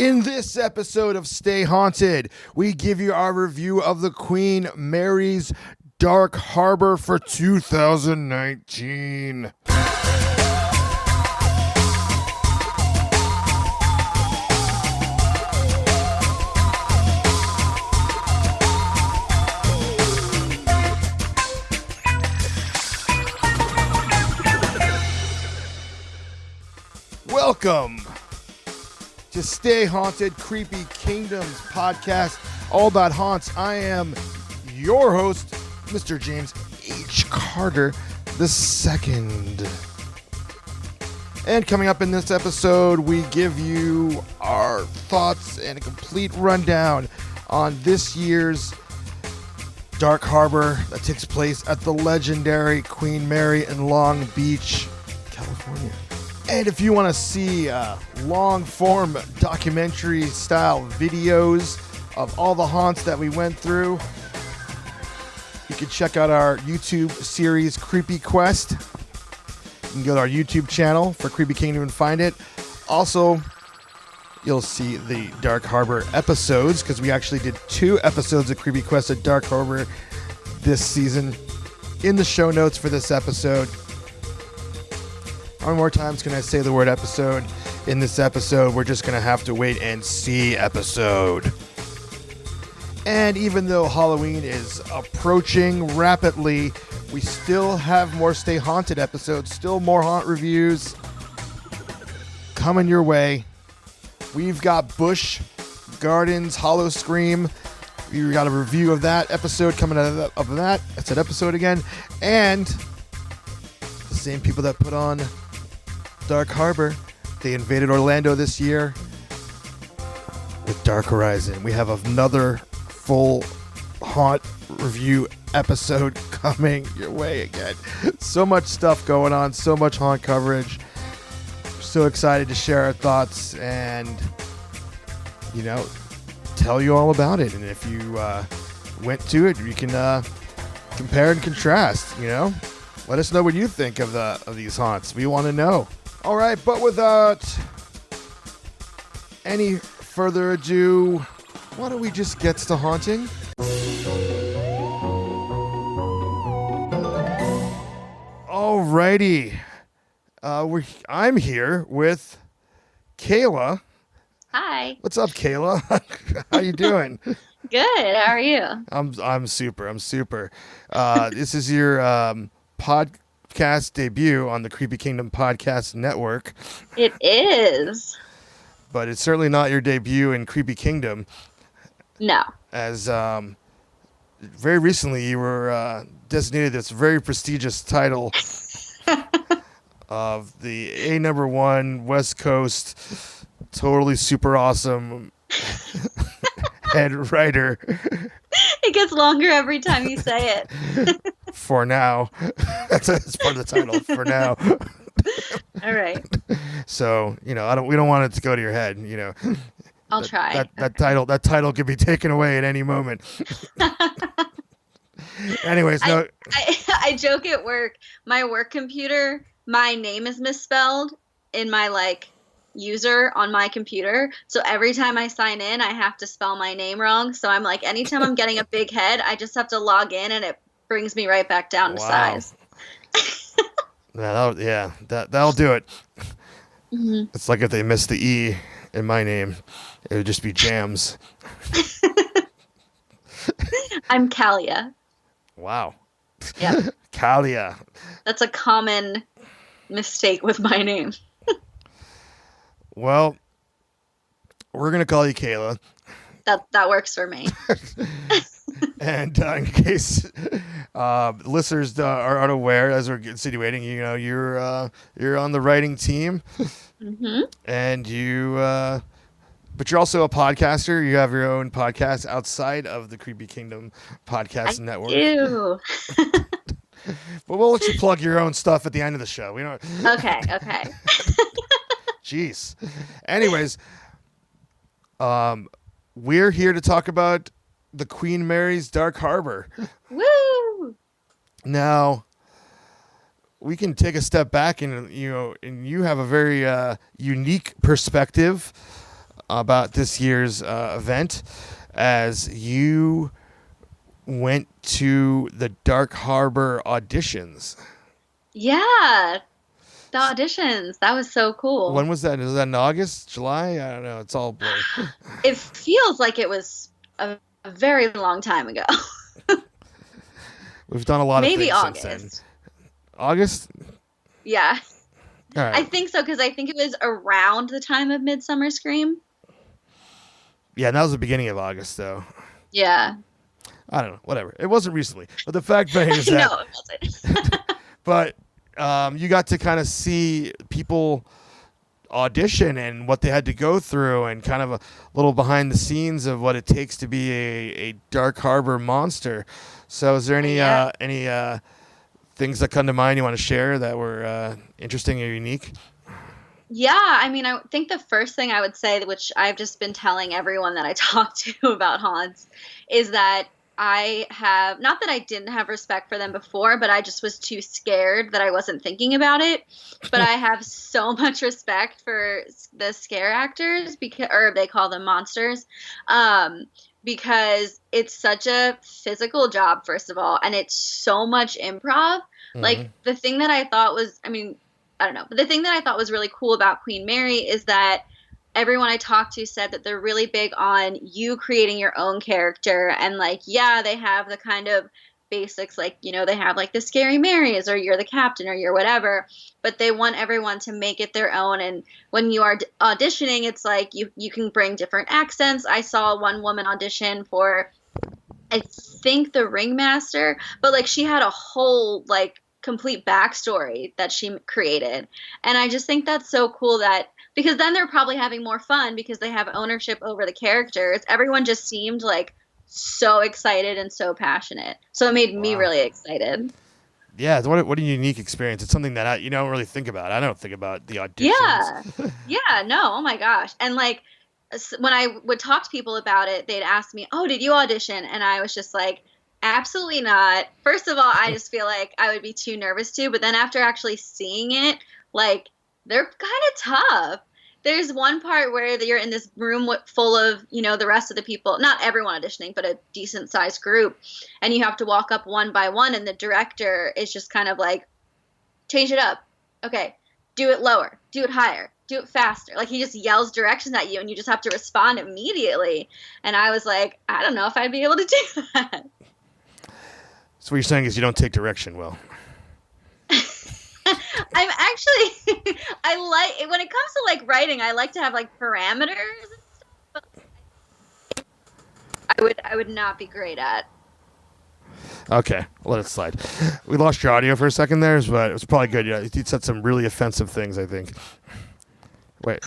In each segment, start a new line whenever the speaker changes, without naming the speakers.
In this episode of Stay Haunted, we give you our review of the Queen Mary's Dark Harbor for 2019. Welcome to Stay Haunted, Creepy Kingdoms podcast, all about haunts. I am your host, Mr. James H. Carter II. And coming up in this episode, we give you our thoughts and a complete rundown on this year's Dark Harbor that takes place at the legendary Queen Mary in Long Beach, California. And if you want to see long-form documentary-style videos of all the haunts that we went through, you can check out our YouTube series, Creepy Quest. You can go to our YouTube channel for Creepy Kingdom and find it. Also, you'll see the Dark Harbor episodes, because we actually did 2 episodes of Creepy Quest at Dark Harbor this season in the show notes for this episode. How many more times can I say the word episode in this episode? We're just going to have to wait and see episode. And even though Halloween is approaching rapidly, we still have more Stay Haunted episodes, still more haunt reviews coming your way. We've got Busch Gardens Hollow Scream. We got a review of that episode coming out of that. I said episode again. And the same people that put on Dark Harbor, they invaded Orlando this year with Dark Horizon. We have another full haunt review episode coming your way again. So much stuff going on, so much haunt coverage. So excited to share our thoughts and, tell you all about it. And if you went to it, you can compare and contrast, Let us know what you think of these haunts. We want to know. All right, but without any further ado, why don't we just get to haunting? Alrighty. I'm here with Kayla.
Hi.
What's up, Kayla? How you doing?
Good. How are you?
I'm super. This is your podcast debut on the Creepy Kingdom Podcast Network.
It is.
But it's certainly not your debut in Creepy Kingdom.
No.
As very recently you were designated this very prestigious title of the #1 West Coast totally super awesome head writer.
It gets longer every time you say it.
For now. That's part of the title. For now.
All right.
So, we don't want it to go to your head,
I'll try.
That title could be taken away at any moment. Anyways, no.
I joke at work. My work computer, my name is misspelled in my user on my computer. So every time I sign in, I have to spell my name wrong. So I'm anytime I'm getting a big head, I just have to log in and it brings me right back down to size.
That'll do it.
Mm-hmm.
It's like if they missed the E in my name, it would just be Jams.
I'm Kalia.
Wow.
Yeah.
Kalia.
That's a common mistake with my name.
Well, we're going to call you Kayla.
That works for me.
And in case listeners are unaware, as we're insinuating, you're on the writing team,
Mm-hmm.
and but you're also a podcaster. You have your own podcast outside of the Creepy Kingdom Podcast Network.
Ew.
But we'll let you plug your own stuff at the end of the show. We don't.
Okay.
Jeez. Anyways, we're here to talk about the Queen Mary's Dark Harbor.
Woo!
Now, we can take a step back and you have a very unique perspective about this year's event, as you went to the Dark Harbor auditions.
Yeah, the auditions. That was so cool.
When was that? Was that in August, July? I don't know. It's all blurry.
It feels like it was a very long time ago.
We've done a lot of
Maybe
things
August.
since then. August?
Yeah.
All right.
I think so, because I think it was around the time of Midsummer Scream.
Yeah, and that was the beginning of August, though.
Yeah.
I don't know. Whatever. It wasn't recently. But the fact is that...
No, it wasn't.
But you got to kind of see people audition and what they had to go through, and kind of a little behind the scenes of what it takes to be a Dark Harbor monster. So is there any things that come to mind you want to share that were interesting or unique?
Yeah, I mean, I think the first thing I would say, which I've just been telling everyone that I talk to about haunts, is that I have, not that I didn't have respect for them before, but I just was too scared that I wasn't thinking about it. But I have so much respect for the scare actors, or they call them monsters, because it's such a physical job, first of all, and it's so much improv. Mm-hmm. Like, the thing that I thought was, I mean, I don't know, but the thing that I thought was really cool about Queen Mary is that everyone I talked to said that they're really big on you creating your own character. And, like, yeah, they have the kind of basics, like, you know, they have like the Scary Marys, or you're the captain, or you're whatever, but they want everyone to make it their own. And when you are auditioning, it's like you can bring different accents. I saw one woman audition for, I think, the Ringmaster, but like she had a whole like complete backstory that she created. And I just think that's so cool, that because then they're probably having more fun because they have ownership over the characters. Everyone just seemed like so excited and so passionate. So it made me really excited.
Yeah, what a unique experience. It's something that you don't really think about. I don't think about the auditions.
Yeah, no, oh my gosh. And like when I would talk to people about it, they'd ask me, "Oh, did you audition?" And I was just like, absolutely not. First of all, I just feel like I would be too nervous to, but then after actually seeing it, like, they're kind of tough. There's one part where you're in this room full of, you know, the rest of the people, not everyone auditioning, but a decent sized group. And you have to walk up one by one. And the director is just kind of like, change it up. Okay. Do it lower. Do it higher. Do it faster. Like, he just yells directions at you and you just have to respond immediately. And I was like, I don't know if I'd be able to do that.
So what you're saying is you don't take direction well.
I'm actually, I like, when it comes to like writing, I like to have like parameters and stuff, but I would not be great at.
Okay, I'll let it slide. We lost your audio for a second there, but it was probably good. Yeah, you said some really offensive things, I think. Wait.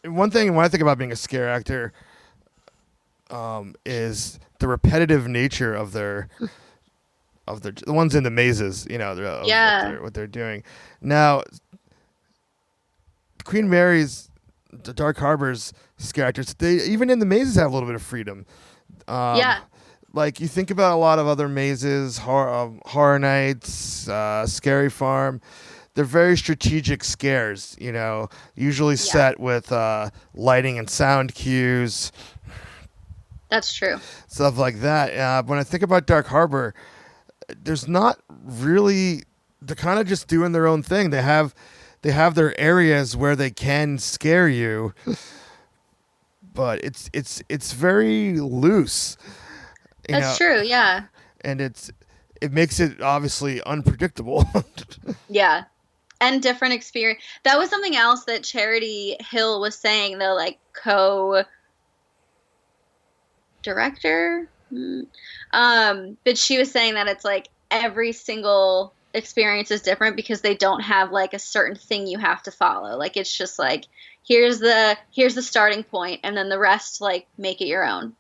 One thing when I think about being a scare actor is the repetitive nature of the ones in the mazes, you know, what they're doing. Now, Queen Mary's, the Dark Harbor's scare actors, they even in the mazes have a little bit of freedom. Like, you think about a lot of other mazes, Horror Nights, Scary Farm. They're very strategic scares, you know, usually set with lighting and sound cues.
That's true.
Stuff like that. When I think about Dark Harbor, there's not really, they're kind of just doing their own thing. They have their areas where they can scare you, but it's very loose.
That's true, yeah.
And it makes it obviously unpredictable.
Yeah. And different experience. That was something else that Charity Hill was saying, the like co-director. But she was saying that it's like every single experience is different because they don't have like a certain thing you have to follow. Like, it's just like, here's the starting point, and then the rest, like, make it your own.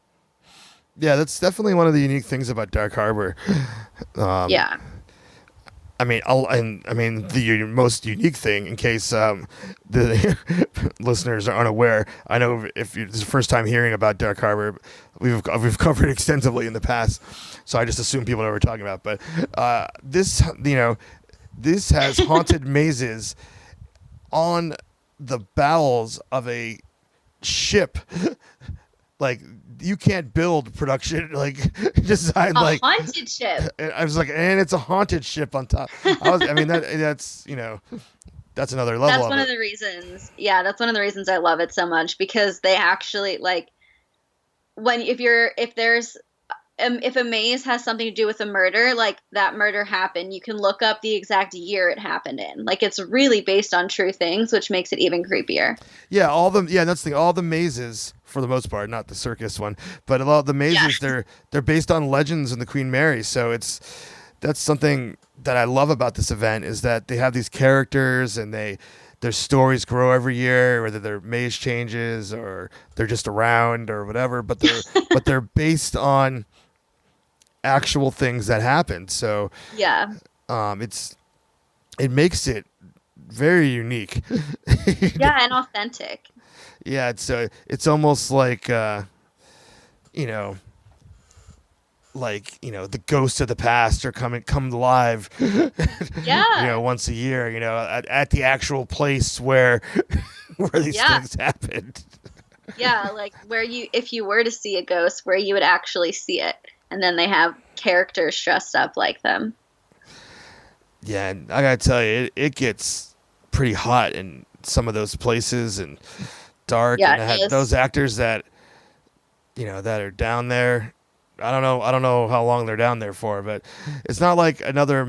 Yeah, that's definitely one of the unique things about Dark Harbor.
Yeah.
I mean, the most unique thing, in case the listeners are unaware, I know if it's the first time hearing about Dark Harbor, we've covered it extensively in the past, so I just assume people know what we're talking about. But this has haunted mazes on the bowels of a ship. Like, you can't build production like design
A
like
haunted ship.
I was like, and it's a haunted ship on top. I mean that's that's another level
That's
of
one
it.
of the reasons. Yeah, that's one of the reasons I love it so much, because they actually like when if there's if a maze has something to do with a murder, like that murder happened, you can look up the exact year it happened in. Like it's really based on true things, which makes it even creepier.
That's the thing. All the mazes, for the most part, not the circus one, but a lot of the
Yeah.
mazes they're based on legends in the Queen Mary. So that's something that I love about this event is that they have these characters and their stories grow every year, whether their maze changes or they're just around or whatever. But they're based on actual things that happened. So
Yeah.
it's it makes it very unique.
Yeah, and authentic.
Yeah, it's almost like you know, the ghosts of the past are come alive.
Yeah.
Once a year. At the actual place where where these
Yeah.
things happened.
Yeah, like where if you were to see a ghost, where you would actually see it. And then they have characters dressed up like them.
Yeah, and I gotta tell you, it gets pretty hot in some of those places and dark.
Yeah,
And I
it
had
is.
those actors that that are down there. I don't know how long they're down there for, but it's not like other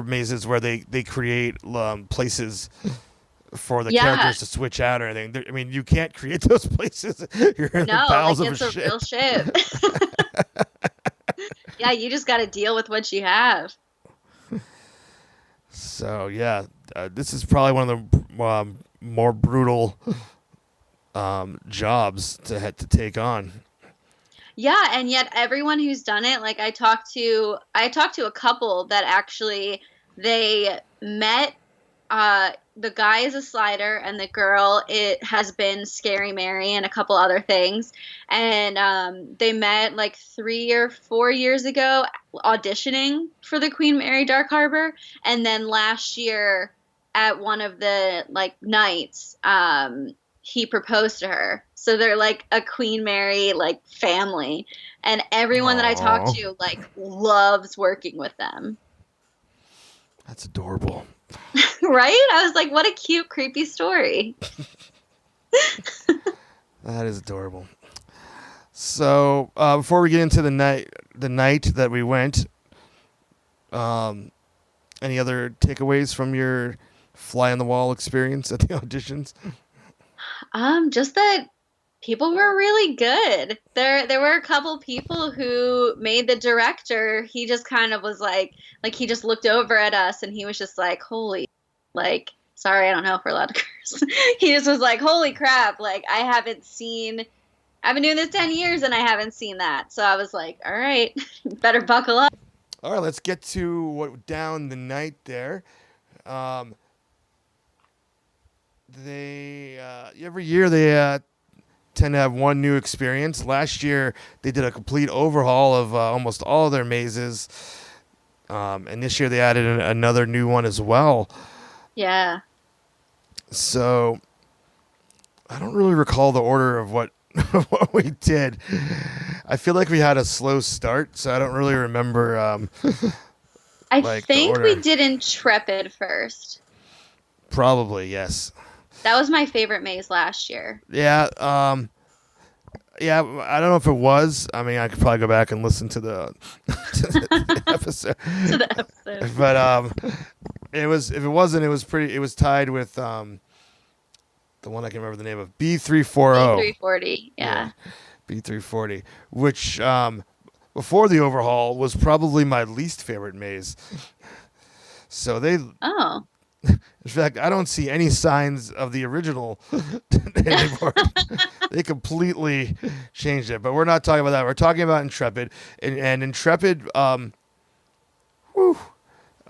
mazes where they create places for the
Yeah.
characters to switch out or anything. I mean, you can't create those places. You're in the
No,
bowels
like
of
it's
a
a
ship.
real ship. Yeah, you just got to deal with what you have.
So yeah, this is probably one of the more brutal jobs to take on.
Yeah, and yet everyone who's done it, like I talked to a couple that actually they met the guy is a slider and the girl it has been Scary Mary and a couple other things. And they met like 3 or 4 years ago auditioning for the Queen Mary Dark Harbor, and then last year at one of the like nights he proposed to her. So they're like a Queen Mary like family, and everyone that I talk
Aw.
to like loves working with them.
That's adorable.
Right? I was like, what a cute, creepy story.
That is adorable. So before we get into the night that we went, any other takeaways from your fly on the wall experience at the auditions?
Just that people were really good. There were a couple people who made the director. He just kind of was like he just looked over at us and he was just like, holy, like, sorry, I don't know if we're allowed to curse. He just was like, holy crap, like I've been doing this 10 years and I haven't seen that. So I was like, all right, better buckle up.
All right, let's get to what down the night there. They every year they tend to have one new experience. Last year they did a complete overhaul of almost all of their mazes, and this year they added another new one as well.
Yeah.
So I don't really recall the order of what what we did. I feel like we had a slow start, so I don't really remember.
I
Like the
think
order.
we did Intrepid first.
Probably yes.
That was my favorite maze last year.
Yeah. Yeah. I don't know if it was. I mean, I could probably go back and listen to the, to the episode.
To the episode.
But it was. If it wasn't, it was pretty. It was tied with the one I can remember the name of, B340.
340. Yeah.
B340, which before the overhaul was probably my least favorite maze. So they,
Oh.
in fact, I don't see any signs of the original anymore. They completely changed it. But we're not talking about that. We're talking about Intrepid. And Intrepid, whew,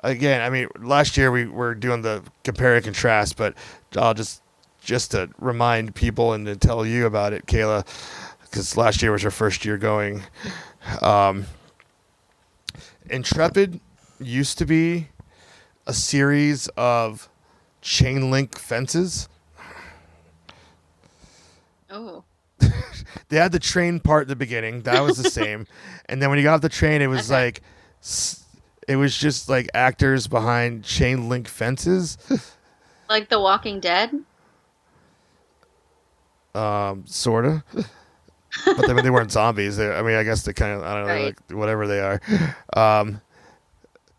again, I mean, last year we were doing the compare and contrast, but I'll just to remind people and to tell you about it, Kayla, because last year was her first year going. Intrepid used to be a series of chain link fences.
Oh.
They had the train part at the beginning. That was the same. And then when you got off the train, it was
Okay.
like, it was just like actors behind chain link fences.
Like The Walking Dead?
Sort of. But they weren't zombies. I mean, I guess they kind of, I don't know,
Right.
like whatever they are. Um,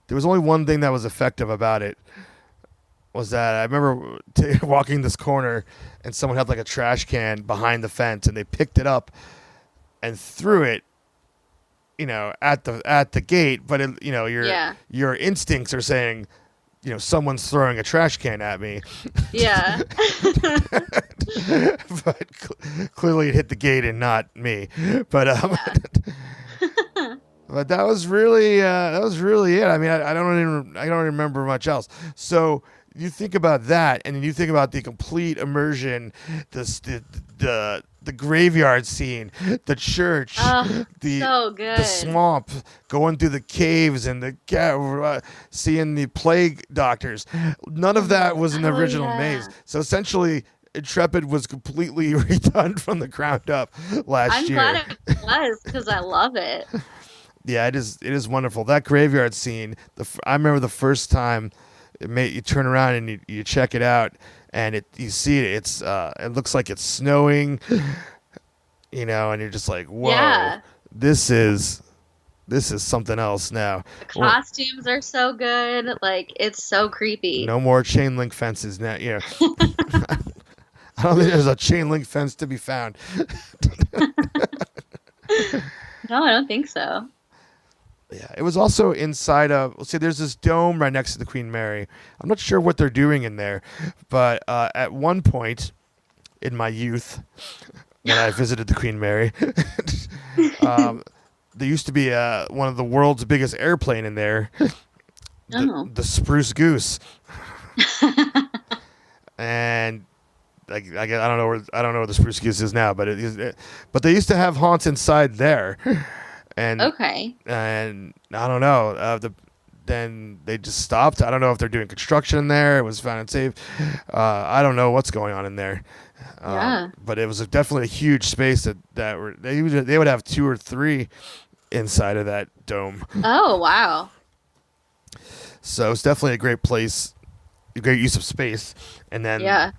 there was only one thing that was effective about it, was that I remember walking this corner and someone had like a trash can behind the fence and they picked it up and threw it, at the gate. But
Yeah.
your instincts are saying, someone's throwing a trash can at me.
Yeah.
But clearly it hit the gate and not me. But but that was really it. I mean, I don't remember much else. So you think about that, and then you think about the complete immersion, the graveyard scene, the church,
Oh,
the
so good.
the swamp, going through the caves, and seeing the plague doctors. None of that was in the
Oh,
original
yeah.
Maze. So essentially, Intrepid was completely redone from the ground up last
I'm
year.
glad it was because I love it.
Yeah, it is. It is wonderful. That graveyard scene. I remember the first time you turn around and you check it out, and you see it. It looks like it's snowing, and you're just like, whoa,
Yeah.
this is something else now.
The
Well,
costumes are so good. Like, it's so creepy.
no more chain link fences now. I don't think there's a chain link fence to be found.
No, I don't think so.
Yeah, it was also inside of. See, there's this dome right next to the Queen Mary. I'm not sure what they're doing in there, but at one point in my youth, when I visited the Queen Mary, there used to be one of the world's biggest airplane in there,
Oh.
the Spruce Goose, and I don't know where the Spruce Goose is now, but but they used to have haunts inside there, and
Okay.
and I don't know. Then they just stopped. I don't know if they're doing construction in there. It was found unsafe. I don't know what's going on in there.
Yeah.
But it was definitely a huge space they would have 2 or 3 inside of that dome.
Oh, wow.
So it's definitely a great place, a great use of space. And then,
Yeah.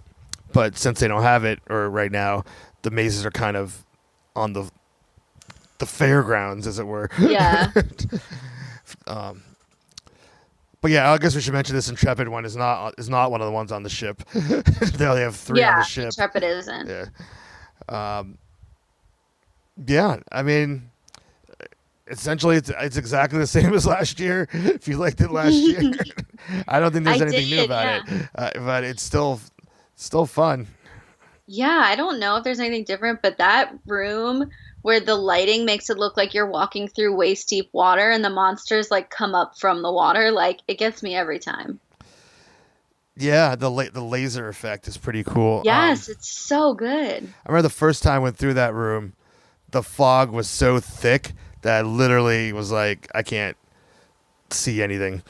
but since they don't have it, or right now, the mazes are kind of on the fairgrounds, as it were.
Yeah.
But yeah, I guess we should mention this Intrepid one is not one of the ones on the ship. They only have 3 on
Yeah.
the ship.
Intrepid isn't.
Yeah. Yeah. I mean, essentially, it's exactly the same as last year. If you liked it last year, I don't think there's
I
anything new
did,
about it. But it's still fun.
Yeah, I don't know if there's anything different, but that room where the lighting makes it look like you're walking through waist deep water and the monsters like come up from the water, like it gets me every time.
Yeah, the laser effect is pretty cool.
Yes, it's so good.
I remember the first time I went through that room, the fog was so thick that I literally was like, I can't see anything.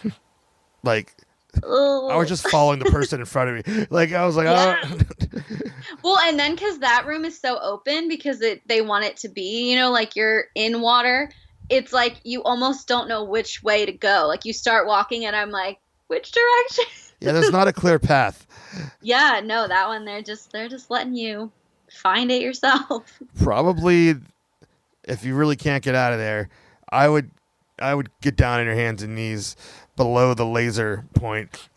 Like, I was
Ugh.
just following the person in front of me. Like, I was like,
Yeah.
oh.
Well, and then because that room is so open because they want it to be, like you're in water, it's like you almost don't know which way to go. Like you start walking and I'm like, which direction?
Yeah, there's not a clear path.
Yeah, no, that one they're just letting you find it yourself.
Probably, if you really can't get out of there, I would get down on your hands and knees below the laser point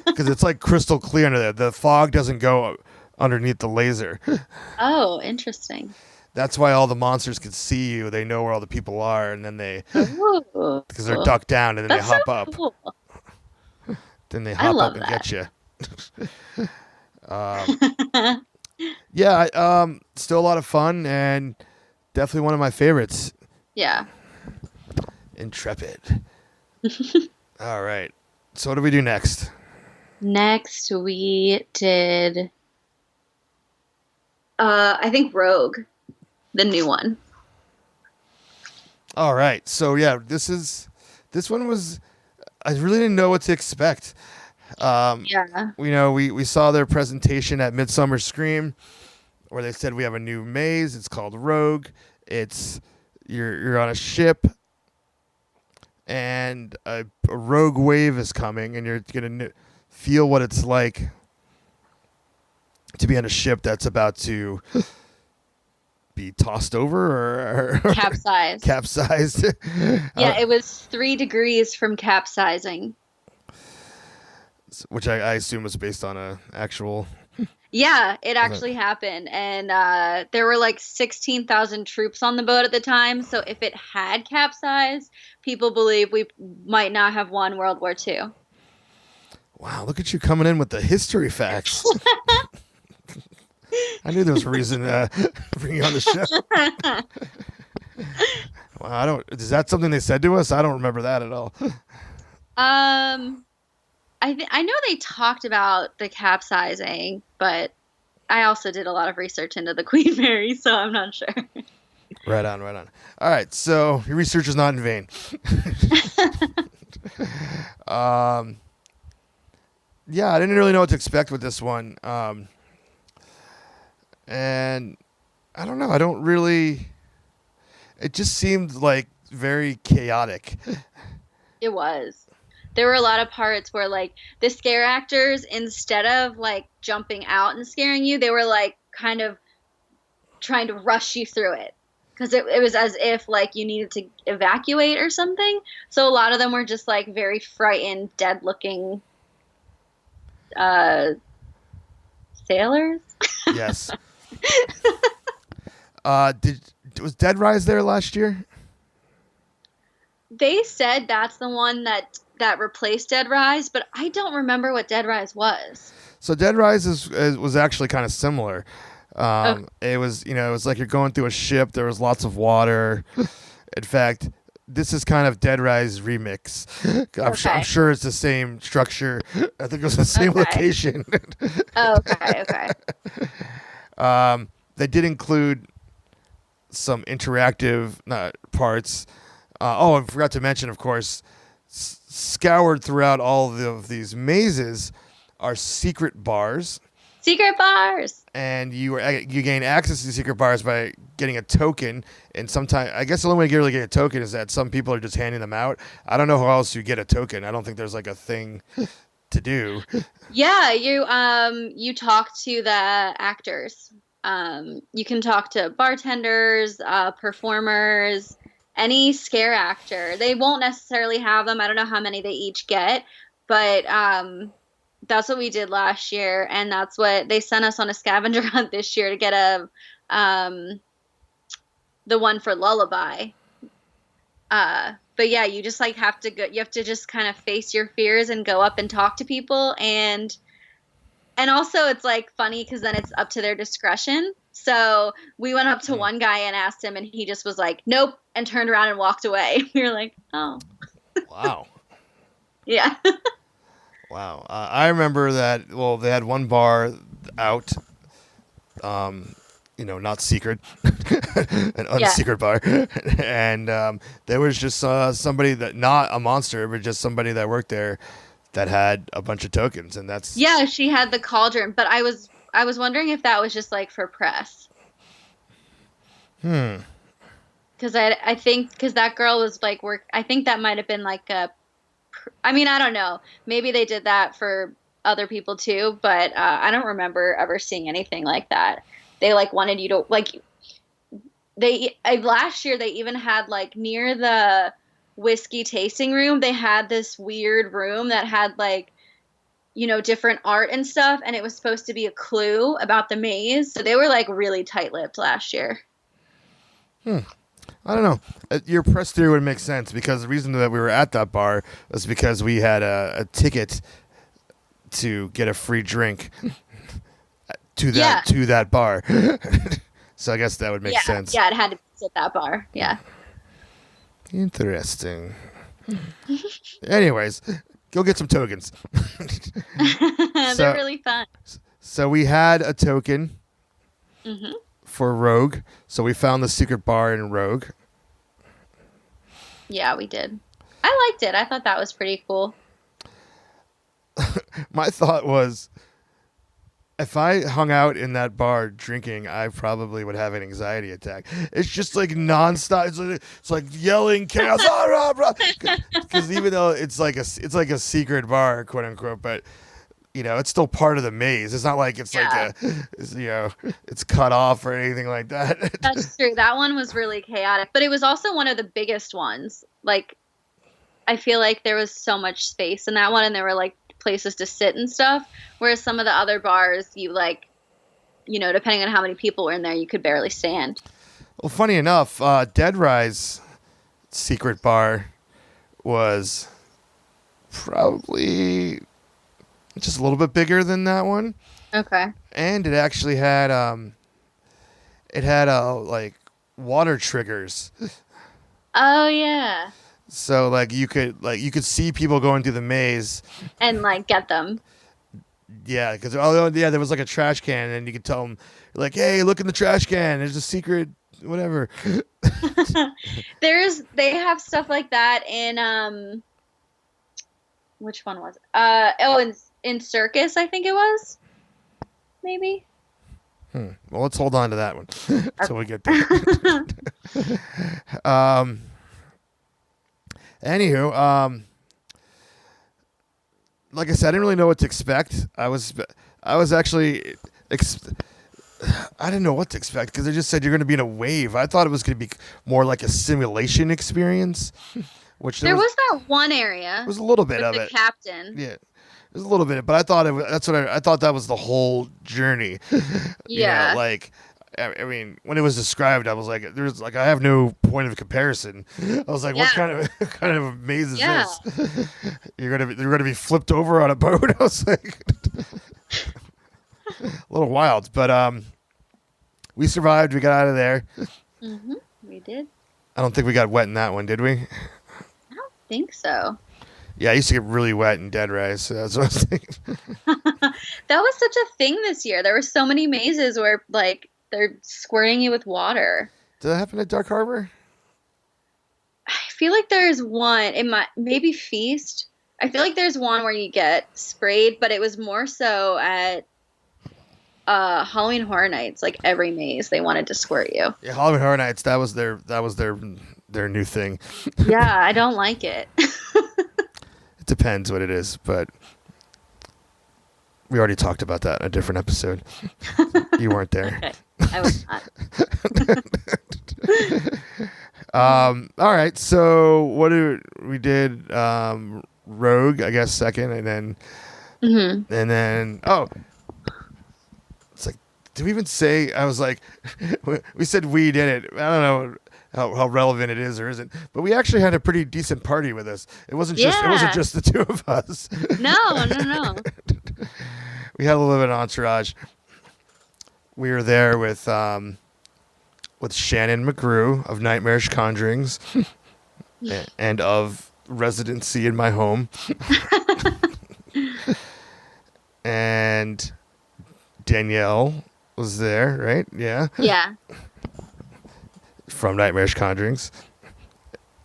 because it's like crystal clear under there. The fog doesn't go underneath the laser.
Oh, interesting.
That's why all the monsters can see you. They know where all the people are, and then
Ooh.
because they're ducked down, and then
That's
they hop
so
up.
cool.
Then they
I
hop
love
up and
that.
get you. Yeah, still a lot of fun, and definitely one of my favorites.
Yeah.
Intrepid. All right. So what do we do next?
Next we did I think Rogue, the new one.
All right. So yeah, this one was, I really didn't know what to expect.
Yeah.
We saw their presentation at Midsummer Scream, where they said we have a new maze. It's called Rogue. It's you're on a ship, and a rogue wave is coming, and you're gonna feel what it's like to be on a ship that's about to be tossed over or
Capsized.
capsized.
Yeah, it was 3 degrees from capsizing.
Which I assume was based on a actual.
Yeah, it actually happened. And there were like 16,000 troops on the boat at the time. So if it had capsized, people believe we might not have won World War II.
Wow, look at you coming in with the history facts. I knew there was a reason to bring you on the show. Wow, is that something they said to us? I don't remember that at all.
I know they talked about the capsizing, but I also did a lot of research into the Queen Mary, so I'm not sure.
Right on. All right, so your research is not in vain. Yeah, I didn't really know what to expect with this one. And I don't know. I don't really. It just seemed like very chaotic.
It was. There were a lot of parts where, like, the scare actors, instead of, like, jumping out and scaring you, they were, like, kind of trying to rush you through it. Because it was as if, like, you needed to evacuate or something. So a lot of them were just, like, very frightened, dead-looking sailors.
Yes. Was Dead Rise there last year?
They said that's the one that replaced Dead Rise, but I don't remember what Dead Rise was.
So Dead Rise was actually kind of similar. It was it was like you're going through a ship. There was lots of water. In fact, this is kind of Dead Rise remix. I'm sure it's the same structure. I think it was the same location.
Okay.
They did include some interactive parts. I forgot to mention, of course, scoured throughout all of these mazes are secret bars.
Secret bars.
And you gain access to secret bars by getting a token. And sometimes, I guess the only way to really get a token is that some people are just handing them out. I don't know how else you get a token. I don't think there's like a thing to do.
Yeah, you talk to the actors. You can talk to bartenders, performers, any scare actor. They won't necessarily have them. I don't know how many they each get, but that's what we did last year, and that's what they sent us on a scavenger hunt this year to get the one for Lullaby. But yeah, you just like have to go. You have to just kind of face your fears and go up and talk to people, and also it's like funny because then it's up to their discretion. So we went up to one guy and asked him, and he just was like, "Nope," and turned around and walked away. We were like, "Oh,
wow."
Yeah.
Wow. I remember that. Well, they had one bar out. Not secret, an unsecret bar, and there was just somebody that, not a monster, but just somebody that worked there that had a bunch of tokens, and that's.
Yeah, she had the cauldron, but I was wondering if that was just like for press. Because I think because that girl was like I think that might have been like I don't know. Maybe they did that for other people too, but I don't remember ever seeing anything like that. They like wanted you to like. Last year they even had like near the whiskey tasting room. They had this weird room that had like, different art and stuff, and it was supposed to be a clue about the maze. So they were like really tight-lipped last year.
I don't know. Your press theory would make sense because the reason that we were at that bar was because we had a ticket to get a free drink to that bar. So I guess that would make sense. Yeah,
it had to be at that bar. Yeah.
Interesting. Anyways, go get some tokens.
They're really fun.
So we had a token for Rogue. So we found the secret bar in Rogue.
Yeah, we did. I liked it. I thought that was pretty cool.
My thought was, if I hung out in that bar drinking, I probably would have an anxiety attack. It's just like nonstop. It's like yelling chaos, because even though it's like a secret bar, quote unquote, but it's still part of the maze. It's not like it's it's cut off or anything like that.
That's true. That one was really chaotic, but it was also one of the biggest ones. Like, I feel like there was so much space in that one, and there were like places to sit and stuff. Whereas some of the other bars, depending on how many people were in there, you could barely stand.
Well, funny enough, Dead Rise secret bar was probably just a little bit bigger than that one.
Okay.
And it actually had like water triggers.
Oh yeah.
So you could see people going through the maze
and like get them.
Yeah, because there was like a trash can, and you could tell them like, "Hey, look in the trash can. There's a secret, whatever."
They have stuff like that in which one was it? In Circus, I think it was. Maybe.
Well, let's hold on to that one until we get there. Anywho, like I said, I didn't really know what to expect. I was actually I didn't know what to expect because they just said you're going to be in a wave. I thought it was going to be more like a simulation experience. Which
there was that one area.
It was a little bit
with
of
the
it.
Captain.
Yeah. It was a little bit, but I thought I thought that was the whole journey.
Yeah.
I mean, when it was described, I was like, I have no point of comparison. I was like, what kind of maze is this? You're gonna be flipped over on a boat. I was like, a little wild, but we survived. We got out of there.
Mm-hmm. We did.
I don't think we got wet in that one, did we?
I don't think so.
Yeah, I used to get really wet in Dead Rise. So that's what I was thinking.
That was such a thing this year. There were so many mazes where like they're squirting you with water.
Did that happen at Dark Harbor?
I feel like there's one. It might maybe Feast. I feel like there's one where you get sprayed, but it was more so at Halloween Horror Nights. Like every maze, they wanted to squirt you.
Yeah, Halloween Horror Nights. That was their new thing.
Yeah, I don't like it.
It depends what it is, but we already talked about that in a different episode. You weren't there.
Okay. I was not.
All right. So what we did? Rogue, I guess, second, and then it's like, did we even say? I was like, we said we did it. I don't know how relevant it is or isn't, but we actually had a pretty decent party with us. It wasn't just the two of us.
No.
We had a little bit of entourage. We were there with Shannon McGrew of Nightmarish Conjurings and of Residency in My Home. And Danielle was there, right? Yeah.
Yeah.
From Nightmarish Conjurings.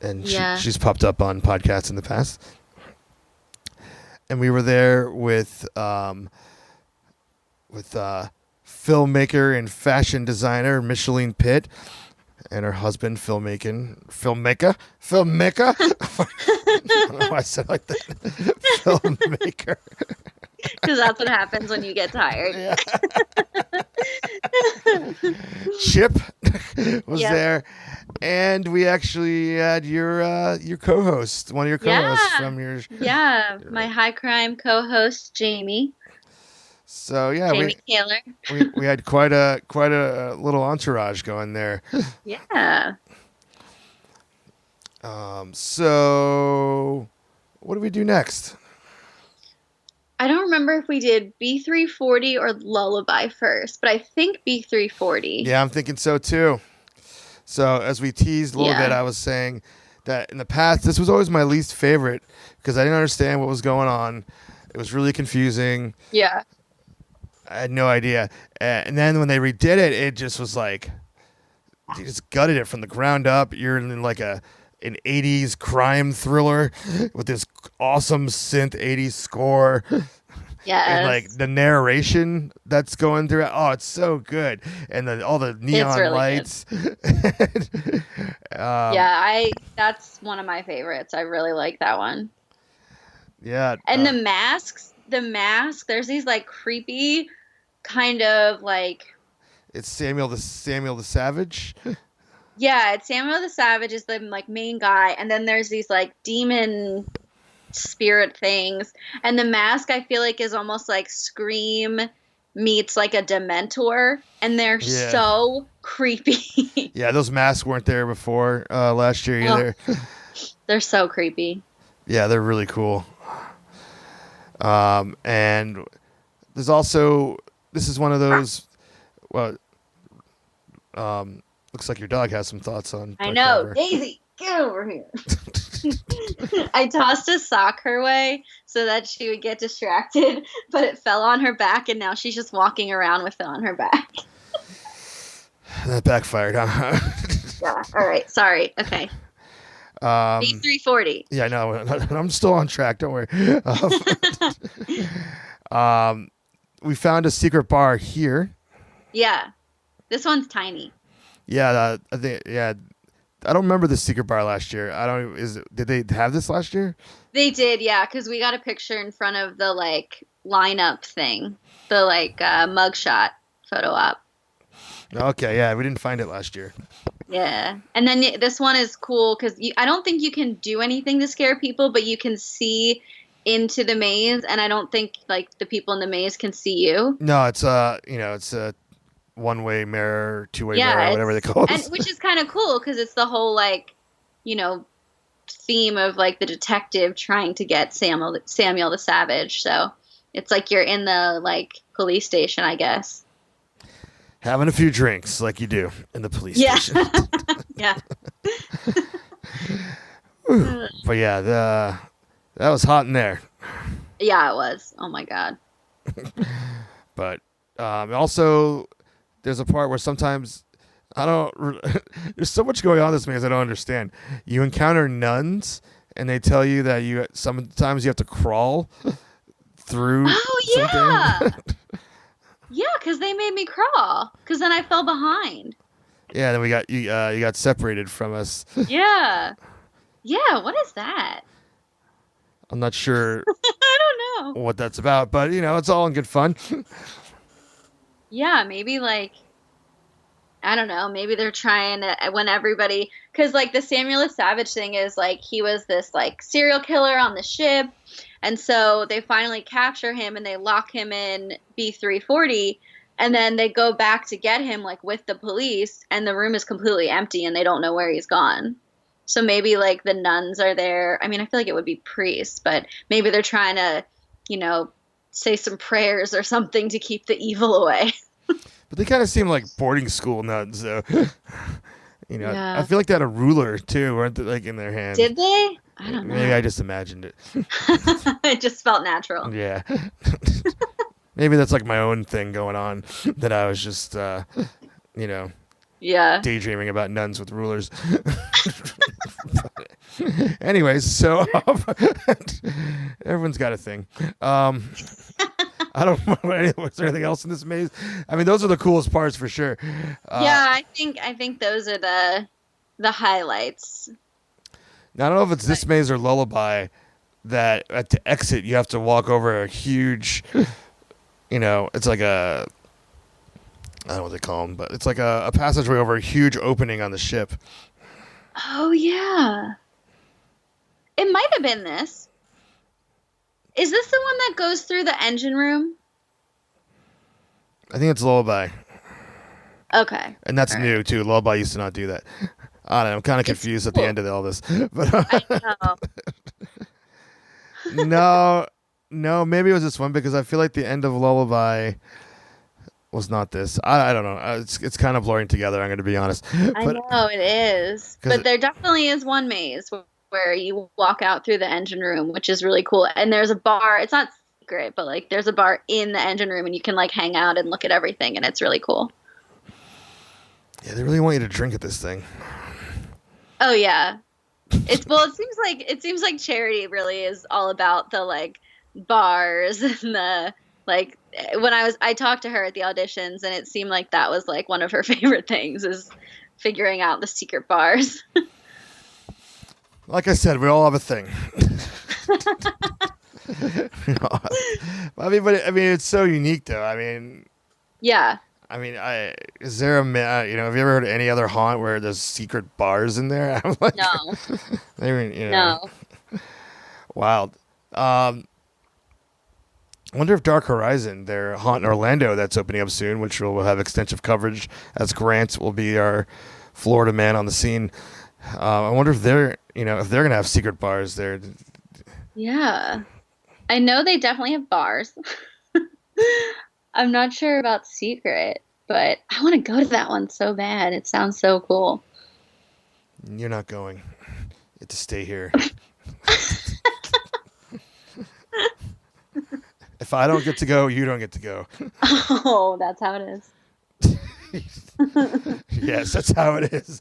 And she's popped up on podcasts in the past. And we were there with filmmaker and fashion designer Micheline Pitt and her husband, filmmaker. I don't know why I said it like that. Filmmaker.
Because that's what happens when you get tired.
Yeah. Chip was there, and we actually had your co-host, one of your co-hosts from your
my high crime co-host Jamie.
So yeah,
Jamie Taylor.
we had quite a little entourage going there.
Yeah.
So what do we do next?
I don't remember if we did B340 or Lullaby first, but I think B340.
Yeah, I'm thinking so too. So as we teased a little bit, I was saying that in the past, this was always my least favorite because I didn't understand what was going on. It was really confusing.
Yeah.
I had no idea. And then when they redid it, it just was like, you just gutted it from the ground up. You're in like an 80s crime thriller with this awesome synth 80s score. And like
Yes.
the narration that's going through it, oh, it's so good. And all the neon
really
lights.
Yeah, I that's one of my favorites. I really like that one.
Yeah,
And the mask, there's these like creepy kind of like
it's Samuel the Savage.
yeah, it's Samuel the Savage is the like main guy, and then there's these like demon spirit things. And the mask I feel like is almost like Scream meets like a Dementor, and they're
Yeah.
so creepy.
Yeah, those masks weren't there before last year
Oh,
either.
they're so creepy.
Yeah, they're really cool. And there's also, this is one of those, well, looks like your dog has some thoughts on
I
Dark
know.
Harbor.
Daisy, get over here. I tossed a sock her way so that she would get distracted, but it fell on her back, and now she's just walking around with it on her back.
That backfired, huh?
Yeah. All right. Sorry. Okay. B340.
Yeah, I know. I'm still on track. Don't worry. We found a secret bar here.
Yeah. This one's tiny.
Yeah, I think. Yeah, I don't remember the secret bar last year. I don't. Did they have this last year?
They did, yeah, because we got a picture in front of the like lineup thing, the like mugshot photo op.
Okay, yeah, we didn't find it last year.
Yeah, and then this one is cool because I don't think you can do anything to scare people, but you can see into the maze, and I don't think like the people in the maze can see you.
No, it's it's a one-way mirror, two-way
Yeah,
mirror, whatever they call
and
it.
which is kind of cool because it's the whole like, theme of like the detective trying to get Samuel the Savage. So it's like you're in the like police station, I guess.
Having a few drinks, like you do in the police
Yeah.
station.
Yeah.
But yeah, that was hot in there.
Yeah, it was. Oh my God.
But also, there's a part where sometimes I don't. There's so much going on in this maze I don't understand. You encounter nuns, and they tell you that sometimes you have to crawl through.
Oh yeah. Yeah, because they made me crawl. Because then I fell behind.
Yeah, then we got you. You got separated from us.
Yeah. Yeah. What is that?
I'm not sure
I don't know.
what that's about, but it's all in good fun.
Yeah, maybe like I don't know. Maybe they're trying to when everybody because like the Samuel the Savage thing is like he was this like serial killer on the ship, and so they finally capture him and they lock him in B340, and then they go back to get him like with the police, and the room is completely empty and they don't know where he's gone. So maybe like the nuns are there. I mean, I feel like it would be priests, but maybe they're trying to, say some prayers or something to keep the evil away.
But they kind of seem like boarding school nuns, though.
Yeah.
I feel like they had a ruler too, weren't they? Like in their hand.
Did they? I don't know.
Maybe I just imagined it.
It just felt natural.
Yeah. Maybe that's like my own thing going on that I was just,
Yeah.
daydreaming about nuns with rulers. Anyways, so everyone's got a thing. I don't know. Was there anything else in this maze? I mean, those are the coolest parts for sure.
Yeah, I think those are the highlights.
Now, I don't know if it's this maze or Lullaby that to exit you have to walk over a huge, it's like a, I don't know what they call them, but it's like a passageway over a huge opening on the ship.
Oh yeah. It might have been this. Is this the one that goes through the engine room?
I think it's Lullaby.
Okay.
And that's
All right.
new, too. Lullaby used to not do that. I don't know. I'm kind of confused at the
cool.
end of all this. But
I know.
no, maybe it was this one because I feel like the end of Lullaby was not this. I don't know. It's kind of blurring together, I'm going to be honest.
I
But
know it is.
'cause
But there definitely is one maze where you walk out through the engine room, which is really cool. And there's a bar. It's not secret, but like there's a bar in the engine room and you can like hang out and look at everything, and it's really cool.
yeah, they really want you to drink at this thing.
Oh yeah. It seems like Charity really is all about the like bars and the like when I talked to her at the auditions and it seemed like that was like one of her favorite things is figuring out the secret bars.
Like I said, we all have a thing. I mean, it's so unique, though.
Yeah.
Is there have you ever heard of any other haunt where there's secret bars in there? I'm like,
No.
I mean,
No.
wild. I wonder if Dark Horizon, their haunt in Orlando that's opening up soon, which will have extensive coverage, as Grant will be our Florida man on the scene. I wonder if they're gonna have secret bars there.
Yeah. I know they definitely have bars. I'm not sure about secret, but I want to go to that one so bad. It sounds so cool.
You're not going. You have to stay here. If I don't get to go, you don't get to go.
Oh, that's how it is.
Yes, that's how it is.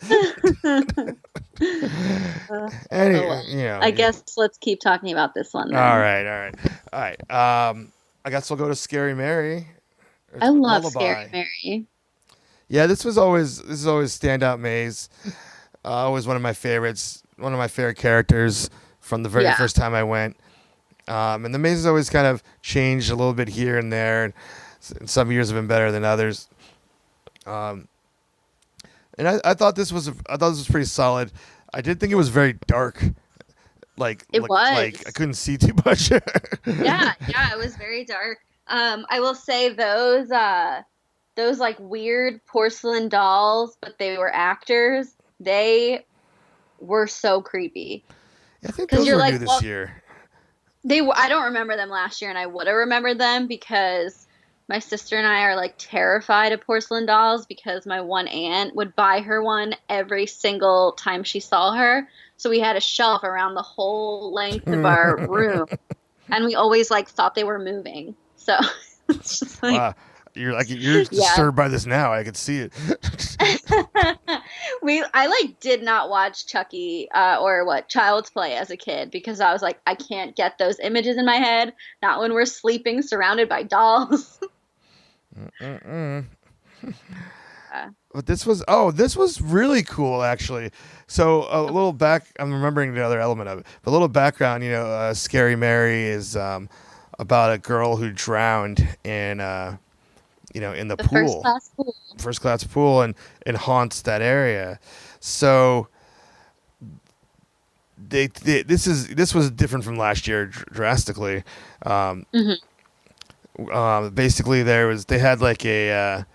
Well, I
Yeah.
guess let's keep talking about this one
All
then.
right. All right. I guess we'll go to Scary Mary. Or
I love
Lullaby.
Scary Mary.
Yeah, this is always standout maze. Always one of my favorites. One of my favorite characters from the very
Yeah.
first time I went. And the maze has always kind of changed a little bit here and there. And some years have been better than others. And I thought this was pretty solid. I did think it was very dark.
It was.
Like I couldn't see too much.
Yeah, it was very dark. I will say those like weird porcelain dolls, but they were actors. They were so creepy.
I think
'Cause
those
you're
were
like,
new this
well,
year.
I don't remember them last year, and I would have remembered them because my sister and I are like terrified of porcelain dolls because my one aunt would buy her one every single time she saw her. So we had a shelf around the whole length of our room, and we always like thought they were moving. So it's just like,
Wow. You're
yeah.
disturbed by this now. I could see it.
I like did not watch Chucky or what Child's Play as a kid because I was like, I can't get those images in my head. Not when we're sleeping surrounded by dolls.
Mm-mm. But this was really cool actually. So a little back, I'm remembering the other element of it. But a little background, Scary Mary is about a girl who drowned in in the
The
pool, first class pool, and haunts that area. So this was different from last year drastically.
Mhm.
Basically, they had like a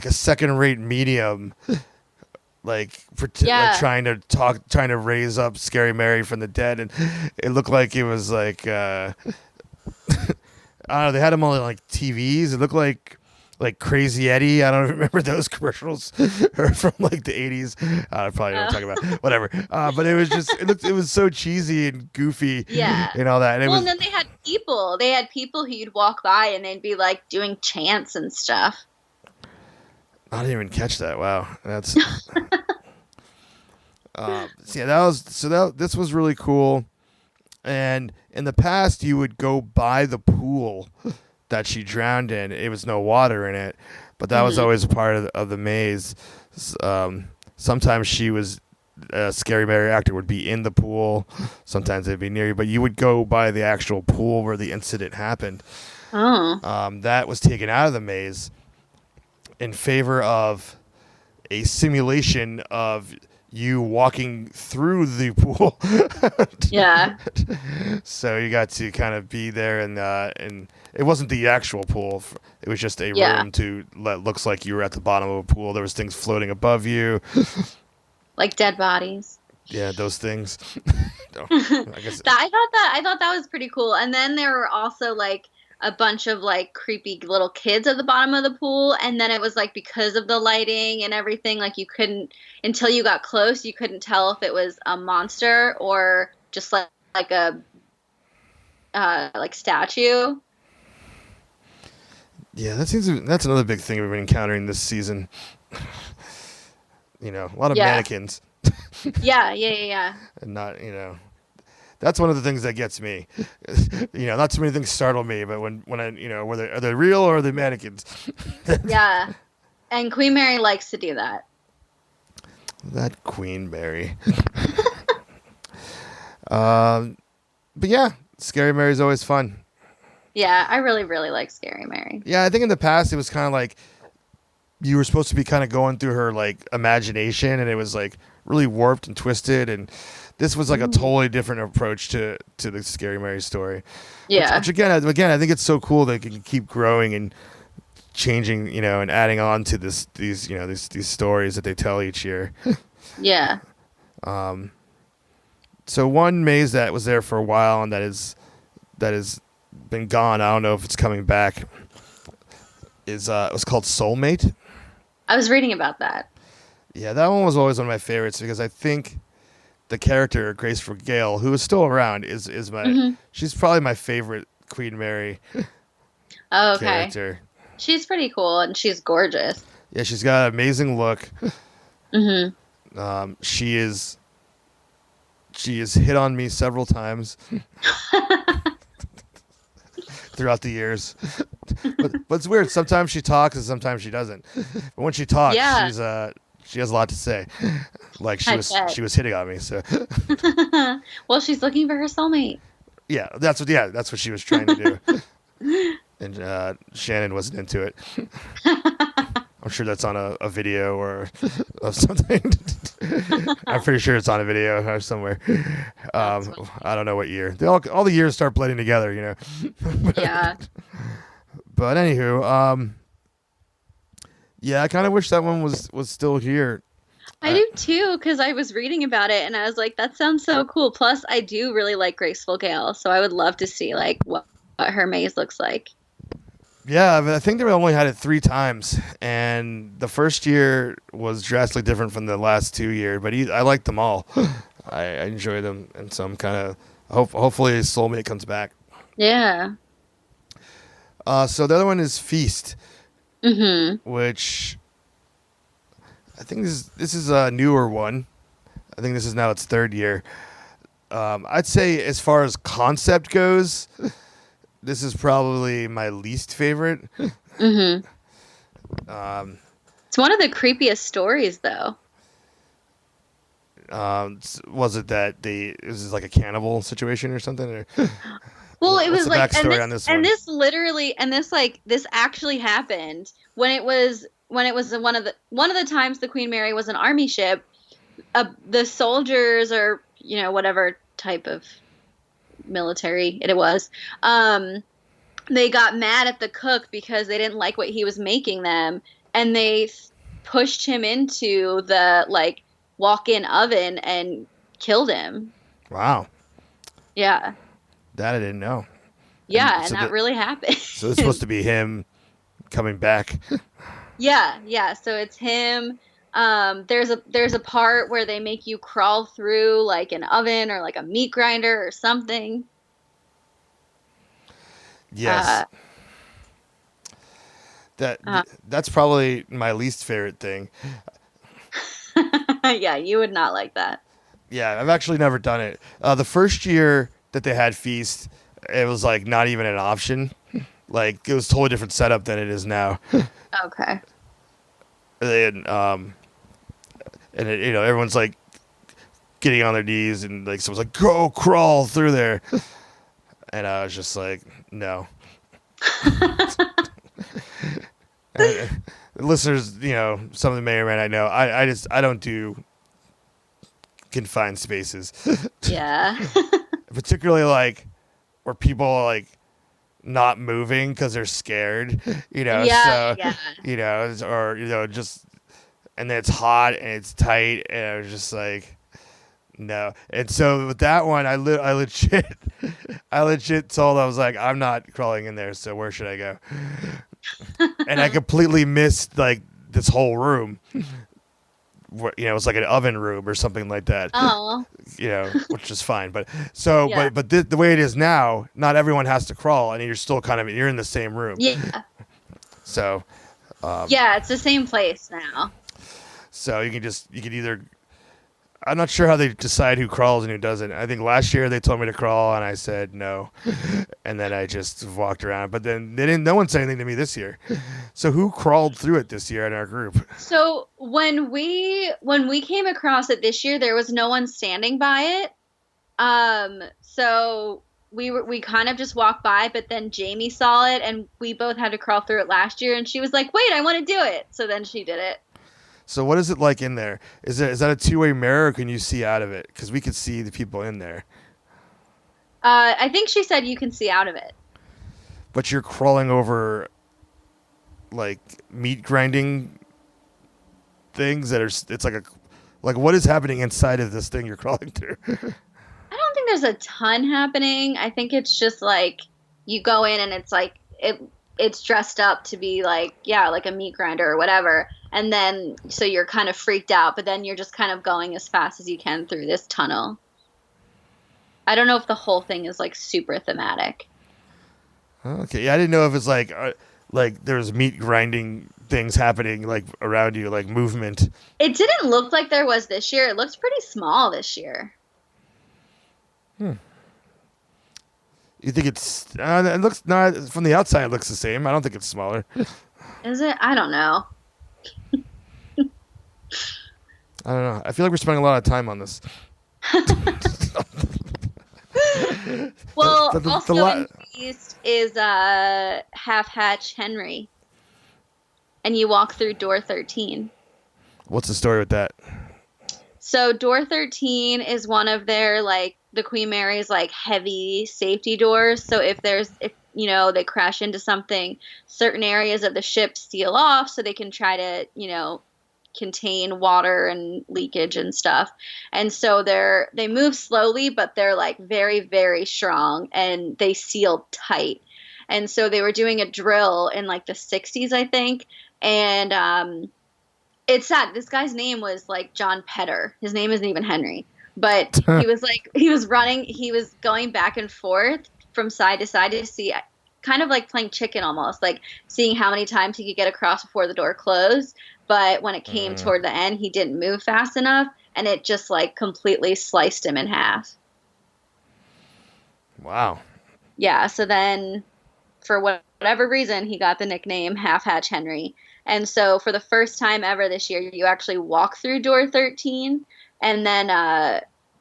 second rate medium,
Yeah.
trying to raise up Scary Mary from the dead, and it looked like it was like I don't know. They had them on like TVs. It looked like Crazy Eddie. I don't remember those commercials from like the 80s. I probably don't talk about whatever. But it was just it was so cheesy and goofy.
Yeah.
And all that. And it
Well,
was
and then they had people. They had people who you'd walk by and they'd be like doing chants and stuff.
I didn't even catch that. Wow, that's. This was really cool. And in the past, you would go by the pool that she drowned in. It was no water in it, but that was always a part of the maze. Sometimes a Scary Mary actor would be in the pool. Sometimes they'd be near you, but you would go by the actual pool where the incident happened.
Oh.
That was taken out of the maze in favor of a simulation of you walking through the pool.
Yeah.
So you got to kind of be there, and it wasn't the actual pool. It was just a
Yeah.
room that looks like you were at the bottom of a pool. There was things floating above you.
Like dead bodies.
Yeah, those things. I guess.
I thought that was pretty cool. And then there were also like a bunch of like creepy little kids at the bottom of the pool, and then it was like because of the lighting and everything, like you couldn't until you got close, you couldn't tell if it was a monster or just like a like statue.
Yeah, that's another big thing we've been encountering this season. A lot of
Yeah.
mannequins.
Yeah.
And not, That's one of the things that gets me. Not too many things startle me, but when I, whether are they real or are they mannequins?
Yeah. And Queen Mary likes to do that.
That Queen Mary. But yeah, Scary Mary's always fun.
Yeah, I really, really like Scary Mary.
Yeah, I think in the past it was kind of like you were supposed to be kind of going through her like imagination, and it was like really warped and twisted, and this was like a totally different approach to the Scary Mary story.
Yeah.
Which again, I think it's so cool that it can keep growing and changing, and adding on to these stories that they tell each year.
Yeah.
So one maze that was there for a while and that has been gone. I don't know if it's coming back. It was called Soulmate.
I was reading about that.
Yeah, that one was always one of my favorites because I think the character Graceful Gale, who is still around, is my she's probably my favorite Queen Mary
Oh, okay.
character.
She's pretty cool and she's gorgeous.
Yeah, she's got an amazing look. She is hit on me several times throughout the years. But it's weird. Sometimes she talks and sometimes she doesn't. But when she talks, she has a lot to say. Like she was hitting on me. So
well, she's looking for her soulmate.
yeah, that's what she was trying to do. And Shannon wasn't into it. I'm sure that's on a video or of something. I'm pretty sure it's on a video or somewhere. I don't know what year. All the years start blending together,
Yeah.
But anywho, yeah, I kind of wish that one was still here.
I do too, because I was reading about it and I was like, that sounds so cool. Plus, I do really like Graceful Gale, so I would love to see like what her maze looks like.
Yeah, but I think they only had it 3 times, and the first year was drastically different from the last 2 years. But I liked them all. I enjoy them, and so I'm kind of hopefully Soulmate comes back.
Yeah.
So the other one is Feast, which I think this is a newer one. I think this is now its 3rd year. I'd say as far as concept goes, this is probably my least favorite.
It's one of the creepiest stories, though.
Was it that it was like a cannibal situation or something? Or
well, it was
the
like, this actually happened when it was one of the times the Queen Mary was an army ship. The soldiers or whatever type of military it was, they got mad at the cook because they didn't like what he was making them, and they pushed him into the like walk-in oven and killed him.
Wow.
Yeah.
That I didn't know.
Yeah, and that really happened.
So it's supposed to be him coming back.
Yeah. So it's him. There's a part where they make you crawl through like an oven or like a meat grinder or something.
Yes. That's probably my least favorite thing.
Yeah, you would not like that.
Yeah, I've actually never done it. The first year that they had Feast, it was like not even an option. Like it was a totally different setup than it is now.
Okay.
And everyone's like getting on their knees and like someone's like, go crawl through there. And I was just like, no. Listeners, some of them may or may not know, I don't do confined spaces.
Yeah.
Particularly like where people are like not moving because they're scared,
Yeah,
so, or, just, and then it's hot and it's tight and I was just like, no. And so with that one, I legit told, I was like, I'm not crawling in there. So where should I go? And I completely missed like this whole room. It's like an oven room or something like that.
Oh.
Which is fine. But so, yeah. but the way it is now, not everyone has to crawl, and you're still you're in the same room.
Yeah.
So.
Yeah, it's the same place now.
So you can either, I'm not sure how they decide who crawls and who doesn't. I think last year they told me to crawl and I said no, and then I just walked around. But then they didn't. No one said anything to me this year. So who crawled through it this year in our group?
So when we came across it this year, there was no one standing by it. So we kind of just walked by, but then Jamie saw it, and we both had to crawl through it last year, and she was like, "Wait, I want to do it." So then she did it.
So what is it like in there? Is that a two-way mirror, or can you see out of it? Because we could see the people in there.
I think she said you can see out of it.
But you're crawling over like meat grinding things that are. It's like what is happening inside of this thing you're crawling through?
I don't think there's a ton happening. I think it's just like you go in and it's like it's dressed up to be like, yeah, like a meat grinder or whatever. And then so you're kind of freaked out, but then you're just kind of going as fast as you can through this tunnel. I don't know if the whole thing is like super thematic.
Okay, yeah, I didn't know if it's like there's meat grinding things happening like around you, like movement.
It didn't look like there was this year. It looked pretty small this year.
You think it's? It looks not from the outside. It looks the same. I don't think it's smaller.
Is it? I don't know.
I don't know. I feel like we're spending a lot of time on this.
Well,
The
also
la-
in the east is Half Hatch Henry, and you walk through door 13.
What's the story with that?
So door 13 is one of their like the Queen Mary's like heavy safety doors. So if you know they crash into something, certain areas of the ship seal off so they can try to, you know, contain water and leakage and stuff. And so they move slowly, but they're like very, very strong and they seal tight. And so they were doing a drill in like the 60s, I think. And it's sad. This guy's name was like John Petter. His name isn't even Henry. But he was running, he was going back and forth from side to side to see, kind of like playing chicken almost, like seeing how many times he could get across before the door closed. But when it came toward the end, he didn't move fast enough, and it just like completely sliced him in half.
Wow.
Yeah, so then for whatever reason, he got the nickname Half Hatch Henry. And so for the first time ever this year, you actually walk through door 13, and then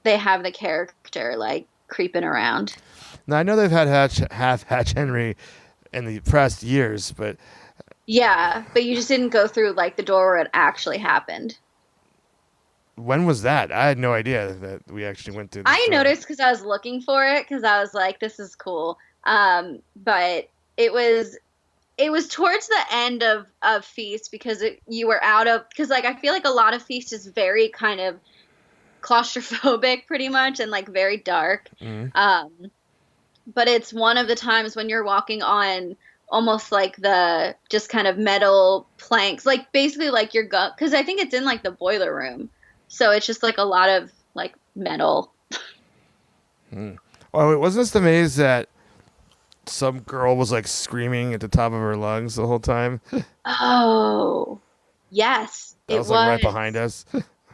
they have the character like creeping around.
Now I know they've had Half Hatch Henry in the past years, but
Yeah, but you just didn't go through like the door where it actually happened.
when was that? I had no idea that we actually went through.
I noticed because I was looking for it because I was like, this is cool. But it was towards the end of Feast because you were out of, because like I feel like a lot of Feast is very kind of claustrophobic pretty much and like very dark.
Mm-hmm.
But it's one of the times when you're walking on almost like the just kind of metal planks, like basically like your gut, because I think it's in like the boiler room. So it's just like a lot of like metal.
Oh, wait, wasn't this the maze that some girl was like screaming at the top of her lungs the whole time?
Oh, yes,
That was like right behind us.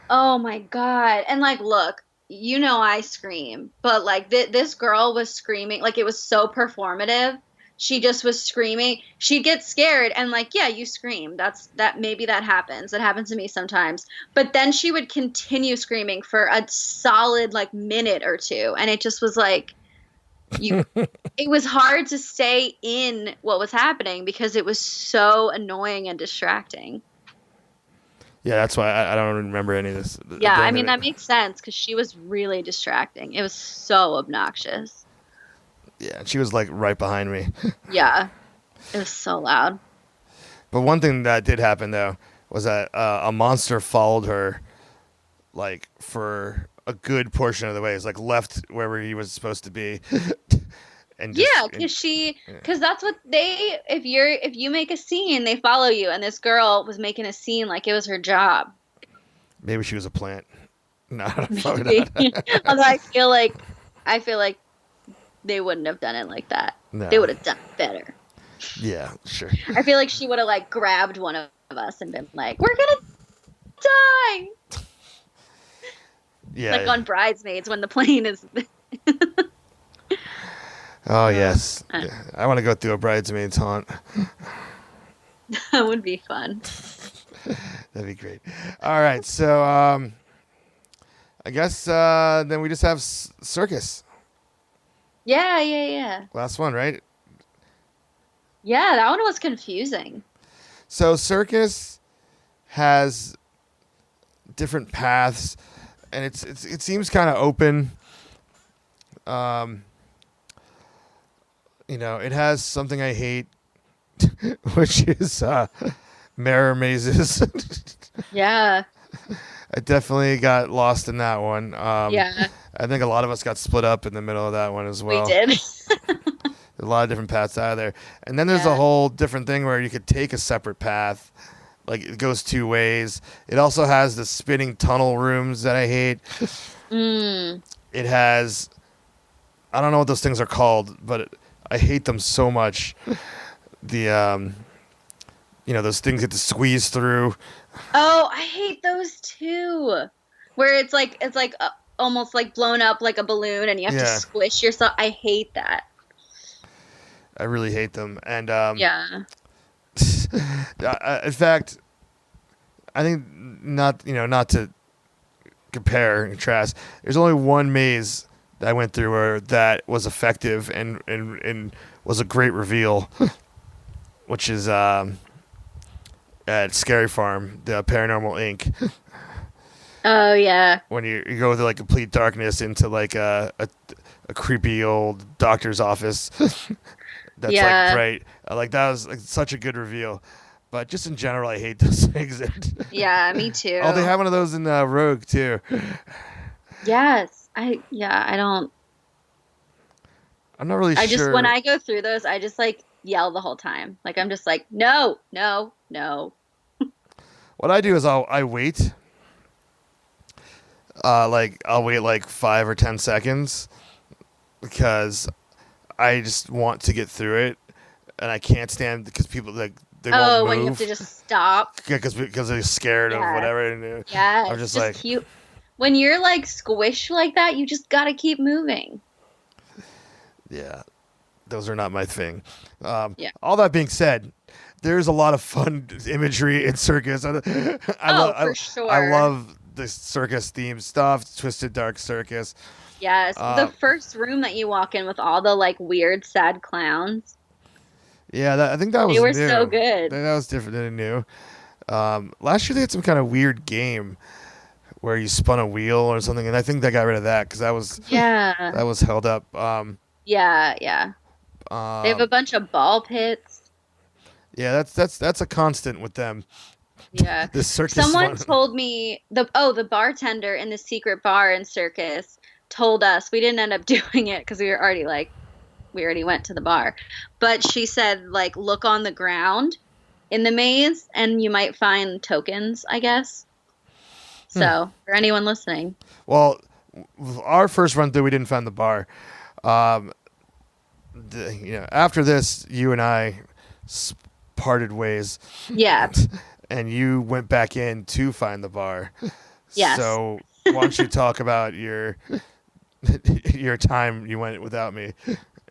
Oh my God. And like, look, you know, I scream, but like this girl was screaming, like it was so performative. She just was screaming. She'd get scared and like, yeah, you scream. Maybe that happens. It happens to me sometimes. But then she would continue screaming for a solid like minute or two. And it just was like, it was hard to stay in what was happening because it was so annoying and distracting.
Yeah, that's why I don't remember any of this.
Yeah, I mean, that makes sense because she was really distracting. It was so obnoxious.
Yeah, she was like right behind me.
Yeah, it was so loud.
But one thing that did happen though was that a monster followed her, like for a good portion of the way. It's like left wherever he was supposed to be. And just,
yeah, because that's what if you make a scene, they follow you. And this girl was making a scene like it was her job.
Maybe she was a plant. No, probably not.
Although I feel like they wouldn't have done it like that.
No.
They would have done it better.
Yeah, sure.
I feel like she would have like grabbed one of us and been like, "We're gonna die." Like
Yeah.
on Bridesmaids when the plane is.
Oh yes.
Uh,
Yeah. I want to go through a bridesmaid's haunt.
that would be fun.
That'd be great. All right. So I guess then we just have circus.
Yeah, yeah, yeah.
Last one, right?
Yeah, that one was confusing.
So circus has different paths, and it seems kind of open. Um, it has something I hate, which is mirror mazes.
Yeah,
I definitely got lost in that one.
yeah,
I think a lot of us got split up in the middle of that one as
we
well.
did.
A lot of different paths out of there. And then there's a
Yeah.
whole different thing where you could take a separate path. Like it goes two ways. It also has the spinning tunnel rooms that I hate.
Mm.
It has, I don't know what those things are called, but I hate them so much. The, those things get to squeeze through.
Oh, I hate those too. Where it's like almost like blown up like a balloon, and you have to
Yeah.
squish yourself. I hate that.
I really hate them. And
Yeah.
in fact, I think not to compare and contrast. There's only one maze that I went through where that was effective and was a great reveal, which is at Scary Farm, the Paranormal Inc.
Oh yeah.
When you go through like complete darkness into like a creepy old doctor's office. That's
Yeah.
like great. Like that was like such a good reveal. But just in general, I hate those things.
Yeah, me too.
Oh, they have one of those in Rogue too.
Yes. I don't.
I'm not really
I
sure.
just when I go through those, I just like yell the whole time. Like I'm just like, no, no, no.
What I do is I wait. I'll wait like 5 or 10 seconds because I just want to get through it, and I can't stand because people like they won't
Oh,
move.
when you have to just stop.
because they're scared of
Yeah.
whatever. And,
Yeah.
I'm just like,
when you're like squished like that, you just gotta keep moving.
yeah, those are not my thing.
Yeah.
All that being said, there's a lot of fun imagery in circus.
For sure.
I love the circus themed stuff, Twisted Dark Circus.
Yes. The first room that you walk in with all the like weird, sad clowns.
Yeah, I think that was
They were
new.
so good.
That was different than new. Last year they had some kind of weird game where you spun a wheel or something, and I think they got rid of that because that was
Yeah.
that was held up.
Yeah, yeah. They have a bunch of ball pits.
Yeah, that's a constant with them.
Yeah.
The circus.
Someone
one.
told me the bartender in the secret bar in Circus told us we didn't end up doing it because we already went to the bar, but she said like look on the ground in the maze and you might find tokens, I guess. So for anyone listening,
Well, our first run through, we didn't find the bar. After this, you and I parted ways.
yeah.
And you went back in to find the bar.
Yes.
So why don't you talk about your time you went without me?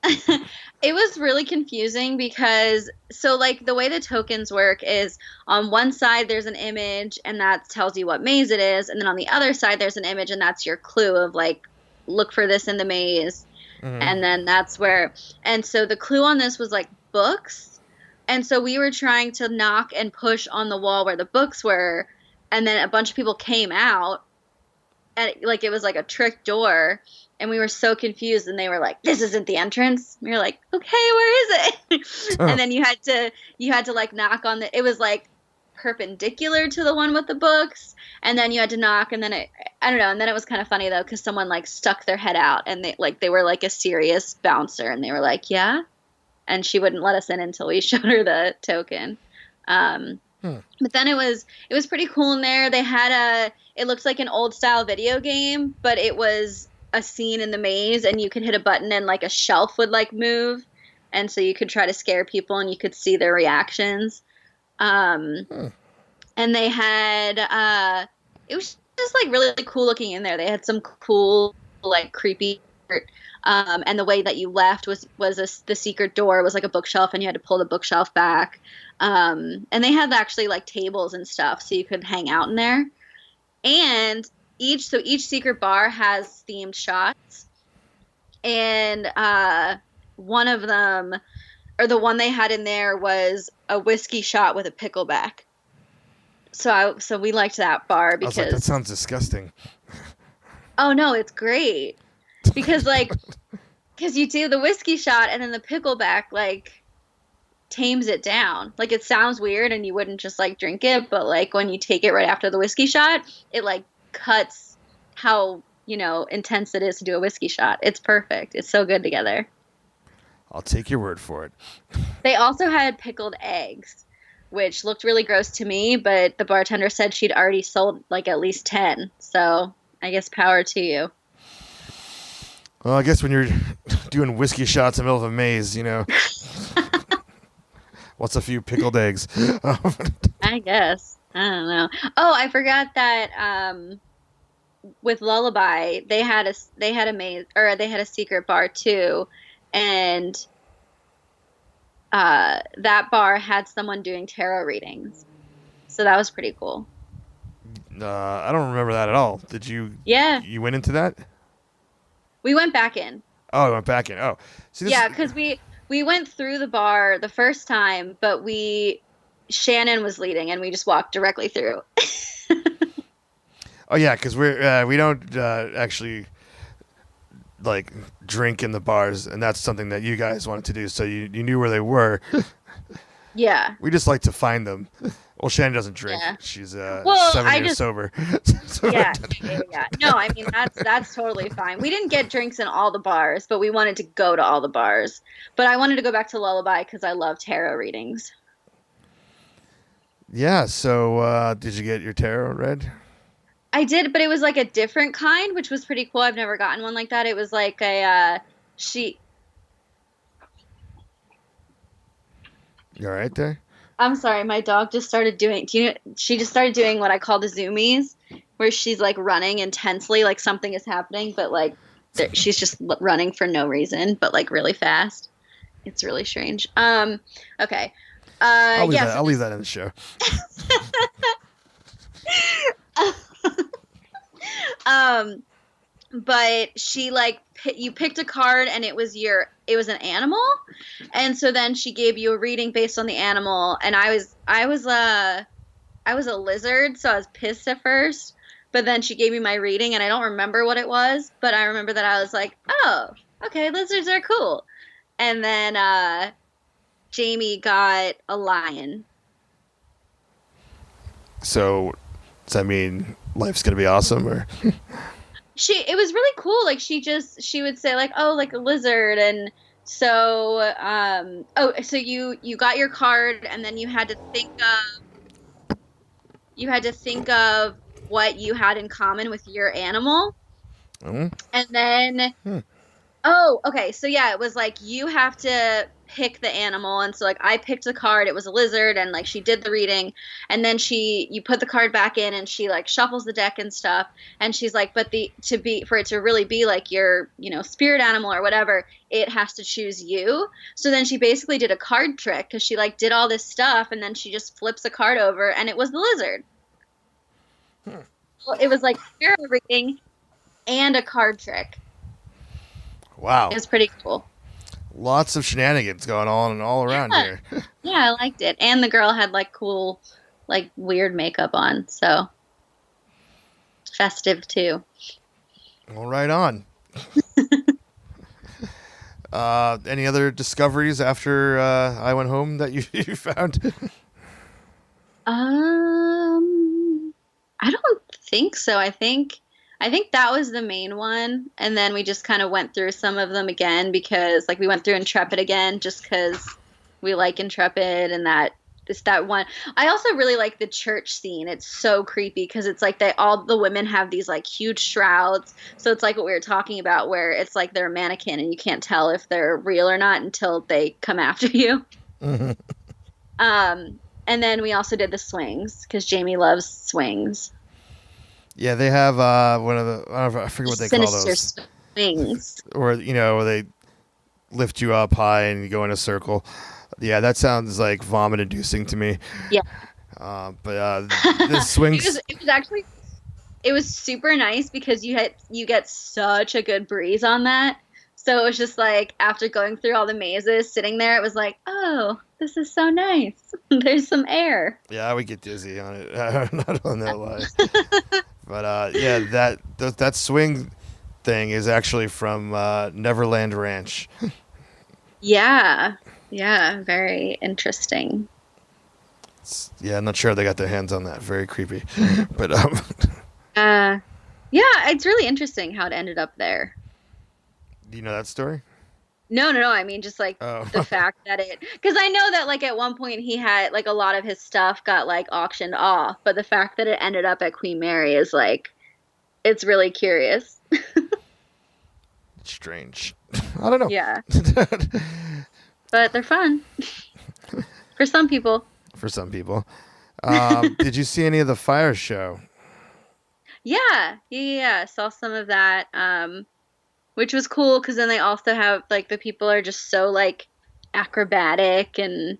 It was really confusing because like the way the tokens work is on one side there's an image and that tells you what maze it is, and then on the other side there's an image and that's your clue of like look for this in the maze.
Mhm.
And then that's where, and so the clue on this was like books. And so we were trying to knock and push on the wall where the books were. And then a bunch of people came out and it was like a trick door. And we were so confused. And they were like, this isn't the entrance. And we were like, okay, where is it? And then you had to like knock on it was like perpendicular to the one with the books. And then you had to knock, and then I don't know. And then it was kind of funny though, because someone like stuck their head out, and they were like a serious bouncer, and they were like, yeah, and she wouldn't let us in until we showed her the token. But then it was pretty cool in there. They had it looked like an old style video game, but it was a scene in the maze, and you could hit a button and like a shelf would like move, and so you could try to scare people and you could see their reactions. And they had it was just like really cool looking in there. They had some cool, like creepy art. And the way that you left the secret door was like a bookshelf, and you had to pull the bookshelf back. And they had actually like tables and stuff, so you could hang out in there. And each secret bar has themed shots, and one of them, or the one they had in there, was a whiskey shot with a pickleback. So we liked that bar because
I was like, that sounds disgusting.
Oh no, it's great because you do the whiskey shot and then the pickleback like tames it down. Like it sounds weird and you wouldn't just like drink it, but like when you take it right after the whiskey shot, it like cuts how, intense it is to do a whiskey shot. It's perfect. It's so good together.
I'll take your word for it.
They also had pickled eggs, which looked really gross to me, but the bartender said she'd already sold like at least 10. So I guess power to you.
Well, I guess when you're doing whiskey shots in the middle of a maze, what's a few pickled eggs?
I guess. I don't know. Oh, I forgot that with Lullaby, they had a maze, or they had a secret bar too, and that bar had someone doing tarot readings. So that was pretty cool.
I don't remember that at all. Did you?
Yeah.
You went into that?
We went back in.
Oh, I went back in. Oh. See,
yeah, because we went through the bar the first time, but Shannon was leading, and we just walked directly through.
Oh yeah, because we don't actually like drink in the bars, and that's something that you guys wanted to do. So you knew where they were.
Yeah.
We just like to find them. Well, Shannon doesn't drink. Yeah. She's 7 years sober.
Yeah. No, I mean that's totally fine. We didn't get drinks in all the bars, but we wanted to go to all the bars. But I wanted to go back to Lullaby because I love tarot readings.
Yeah. So did you get your tarot read?
I did, but it was like a different kind, which was pretty cool. I've never gotten one like that. It was like a she.
You all right there?
I'm sorry, my dog just started doing. She just started doing what I call the zoomies, where she's like running intensely, like something is happening, but like she's just running for no reason, but like really fast. It's really strange. Okay.
I'll leave that in the show.
But she you picked a card and it was an animal, and so then she gave you a reading based on the animal, and I was a lizard, so I was pissed at first, but then she gave me my reading and I don't remember what it was, but I remember that I was like, oh, okay, lizards are cool. And then Jamie got a lion.
So does that mean life's gonna be awesome, or?
It was really cool. Like she would say like, oh, like a lizard. And so, so you got your card, and then you had to think of what you had in common with your animal.
Mm-hmm.
And then, oh, okay. So yeah, it was like, you have to pick the animal. And so like, I picked the card, it was a lizard, and like she did the reading, and then you put the card back in, and she like shuffles the deck and stuff. And she's like, but for it to really be like your, spirit animal or whatever, it has to choose you. So then she basically did a card trick, because she like did all this stuff, and then she just flips a card over, and it was the lizard. Well, it was like tarot reading and a card trick.
Wow.
It was pretty cool.
Lots of shenanigans going on all around here.
Yeah, I liked it. And the girl had like cool, like weird makeup on, so festive too.
Well, right on. Any other discoveries after I went home that you found?
I don't think so. I think that was the main one, and then we just kind of went through some of them again, because like we went through Intrepid again just because we like Intrepid, and it's that one. I also really like the church scene. It's so creepy because it's like all the women have these like huge shrouds, so it's like what we were talking about, where it's like they're a mannequin and you can't tell if they're real or not until they come after you.
Mm-hmm.
And then we also did the swings because Jamie loves swings.
Yeah, they have one of the I forget what they call
Sinister
those,
swings.
or where they lift you up high and you go in a circle. Yeah, that sounds like vomit inducing to me.
Yeah.
But the swings.
It was super nice because you get such a good breeze on that. So it was just like after going through all the mazes, sitting there, it was like, oh, this is so nice. There's some air.
Yeah, I would get dizzy on it. I don't know why. But yeah, that swing thing is actually from Neverland Ranch.
Yeah. Yeah, very interesting.
Yeah, I'm not sure they got their hands on that. Very creepy. But
Uh yeah, it's really interesting how it ended up there.
do you know that story?
No. I mean, just like
Oh,
the fact that because I know that like at one point he had like a lot of his stuff got like auctioned off, but the fact that it ended up at Queen Mary is like, it's really curious.
strange. I don't know.
Yeah, but they're fun for some people.
For some people. Did you see any of the fire show?
Yeah. Saw some of that, which was cool because then they also have like the people are just so like acrobatic and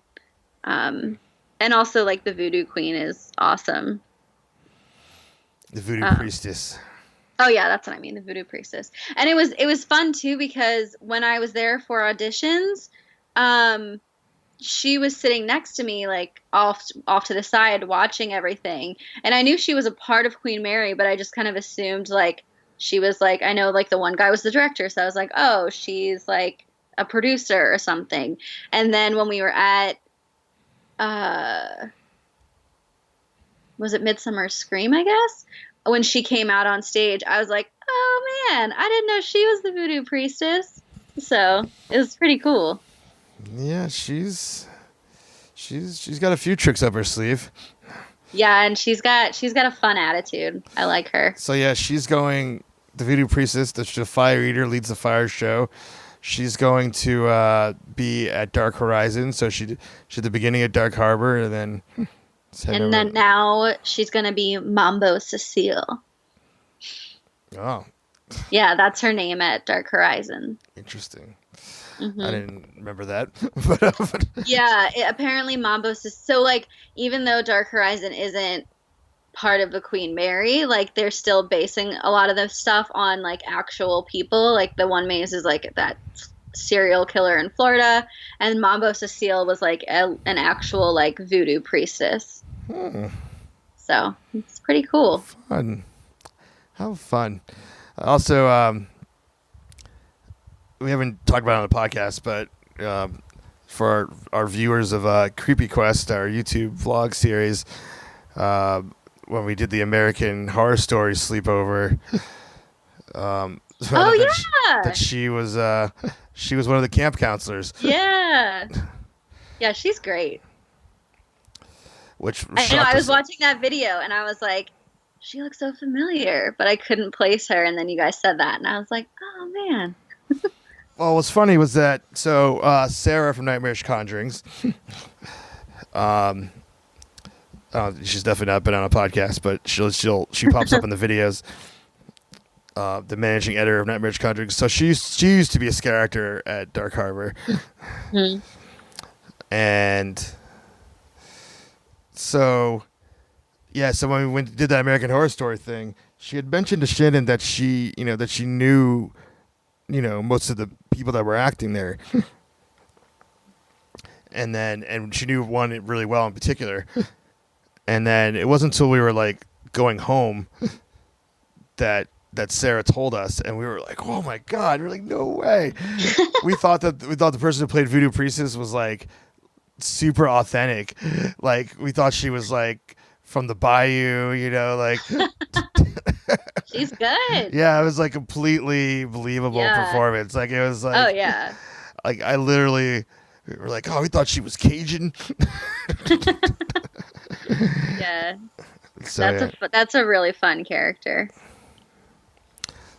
also like the Voodoo Queen is awesome.
The Voodoo
Um,
Priestess.
Oh yeah, that's what I mean, the Voodoo Priestess. And it was fun too because when I was there for auditions, um, she was sitting next to me like off to the side watching everything. And I knew she was a part of Queen Mary, but I just kind of assumed like she was like I know like the one guy was the director, so I was like, "Oh, she's like a producer or something." And then when we were at uh was it Midsummer Scream, I guess? When she came out on stage, I was like, oh man, I didn't know she was the Voodoo Priestess. So it was pretty cool.
Yeah, she's got a few tricks up her sleeve.
Yeah, and she's got a fun attitude. I like her.
So yeah, she's going. The Voodoo Priestess, the fire eater, leads the fire show. She's going to be at Dark Horizon. So she's at the beginning of Dark Harbor, and then
And then now she's gonna be Mambo Cecile.
Oh,
Yeah, that's her name at Dark Horizon.
interesting.
Hmm.
I didn't remember that. but
Yeah, apparently Mambo so like even though Dark Horizon isn't part of the Queen Mary, like they're still basing a lot of the stuff on like actual people. Like the one maze is like that serial killer in Florida, and Mambo Cecile was like an actual like voodoo priestess. So it's pretty cool.
fun. How fun. Also, we haven't talked about it on the podcast, but for our viewers of Creepy Quest, our YouTube vlog series, when we did the American Horror Story sleepover,
Oh
that she was one of the camp counselors.
yeah, yeah, she's great.
Which
I know. I was watching that video and I was like, she looks so familiar, but I couldn't place her. And then you guys said that, and I was like, oh man.
Well, what's funny was that Sarah from Nightmarish Conjurings, she's definitely not been on a podcast, but she pops up in the videos. The managing editor of Nightmarish Conjurings, so she used to be a scare actor at Dark Harbor, and so yeah. So when we did that American Horror Story thing, she had mentioned to Shannon that she knew most of the people that were acting there. and she knew one really well in particular. And then it wasn't until we were like going home that Sarah told us, and we were like, oh my God, we're like, no way. we thought the person who played Voodoo Priestess was like super authentic. Like we thought she was like from the bayou, like
She's good.
yeah, it was like completely believable performance. Like it was like,
oh yeah,
like I literally we were like, oh, we thought she was Cajun.
yeah.
So
That's a really fun character.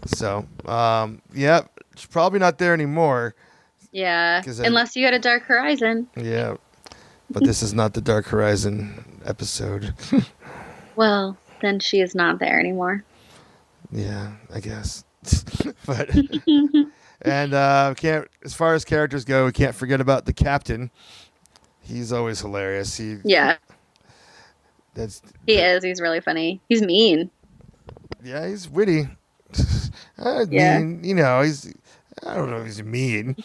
So yeah, she's probably not there anymore.
Yeah, unless you go to Dark Horizon.
Yeah, but this is not the Dark Horizon episode.
Well, Then she is not there anymore.
Yeah, I guess. But and can't as far as characters go, we can't forget about the captain. He's always hilarious.
Yeah,
That's
he is. He's really funny. He's mean.
yeah, he's witty. I
Yeah.
mean, I don't know if he's mean.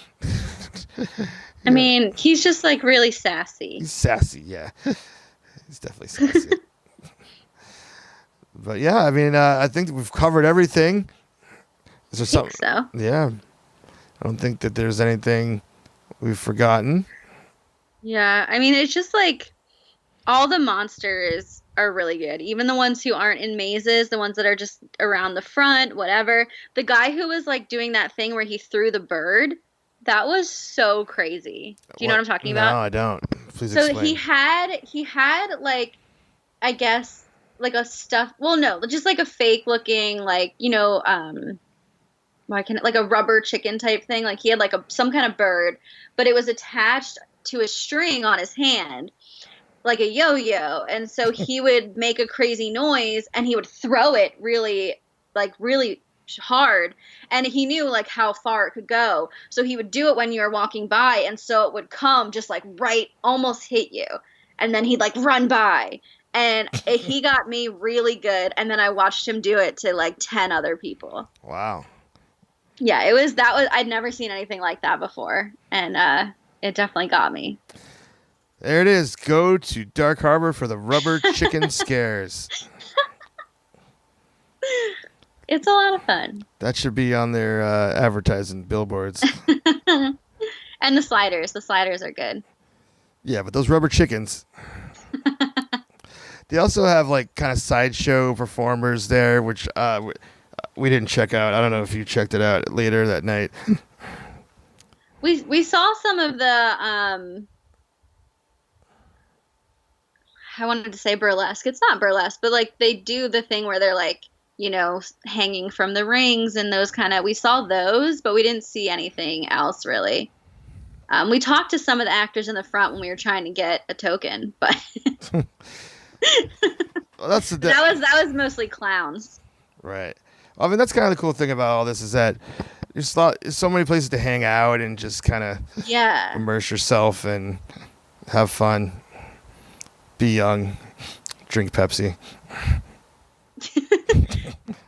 I mean, he's just like really sassy.
He's sassy, yeah. He's definitely sassy. But yeah, I mean, I think that we've covered everything. Is there
I think
something?
so.
Yeah, I don't think that there's anything we've forgotten.
Yeah, I mean, it's just like all the monsters are really good. Even the ones who aren't in mazes, the ones that are just around the front, whatever. The guy who was like doing that thing where he threw the bird, that was so crazy. Do you know what I'm talking
No,
about?
I don't. Please
So
explain.
he had like, I guess, like a stuff, well, no, just like a fake looking, like, why can like a rubber chicken type thing. Like he had like some kind of bird, but it was attached to a string on his hand, like a yo-yo. And so he would make a crazy noise and he would throw it really hard. And he knew like how far it could go. So he would do it when you were walking by. And so it would come just like right, almost hit you. And then he'd like run by. And he got me really good. And then I watched him do it to like 10 other people.
Wow.
Yeah, I'd never seen anything like that before. And it definitely got me.
There it is. Go to Dark Harbor for the rubber chicken scares.
It's a lot of fun.
That should be on their advertising billboards.
And the sliders are good.
Yeah, but those rubber chickens. They also have like kind of sideshow performers there, which we didn't check out. I don't know if you checked it out later that night.
We saw some of the I wanted to say burlesque. It's not burlesque, but like they do the thing where they're like, hanging from the rings and those kind of. We saw those, but we didn't see anything else really. We talked to some of the actors in the front when we were trying to get a token, but
Well,
that was mostly clowns.
right. I mean, that's kind of the cool thing about all this is that there's so many places to hang out and just kind of
Yeah.
immerse yourself and have fun, be young, drink Pepsi.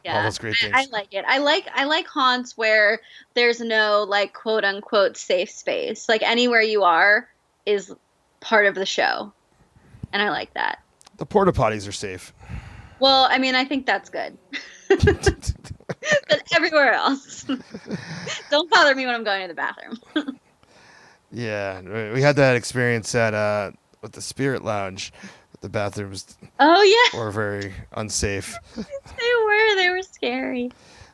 Yeah,
All those great things.
I like it. I like haunts where there's no like quote unquote safe space. Like anywhere you are is part of the show, and I like that.
The porta potties are safe.
Well, I mean, I think that's good. But everywhere else, don't bother me when I'm going to the bathroom.
Yeah, we had that experience at with the Spirit Lounge. The bathrooms
Oh yeah,
were very unsafe,
they were scary.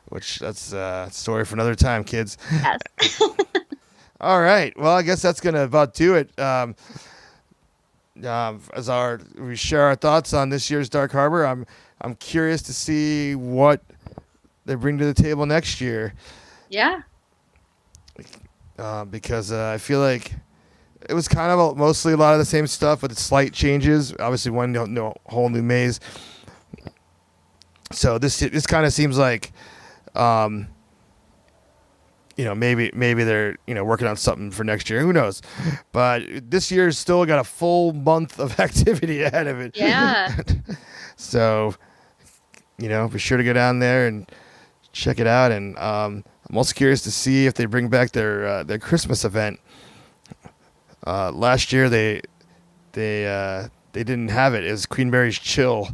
which that's a story for another time, kids.
Yes.
All right, well, I guess that's gonna about do it. We share our thoughts on this year's Dark Harbor. I'm curious to see what they bring to the table next year.
Yeah.
Because I feel like it was kind of mostly a lot of the same stuff with slight changes. Obviously, whole new maze. So this kind of seems like, maybe they're working on something for next year. Who knows? But this year's still got a full month of activity ahead of it.
Yeah.
So, be sure to go down there and check it out. And I'm also curious to see if they bring back their Christmas event. Last year they didn't have it. It was Queen Mary's Chill.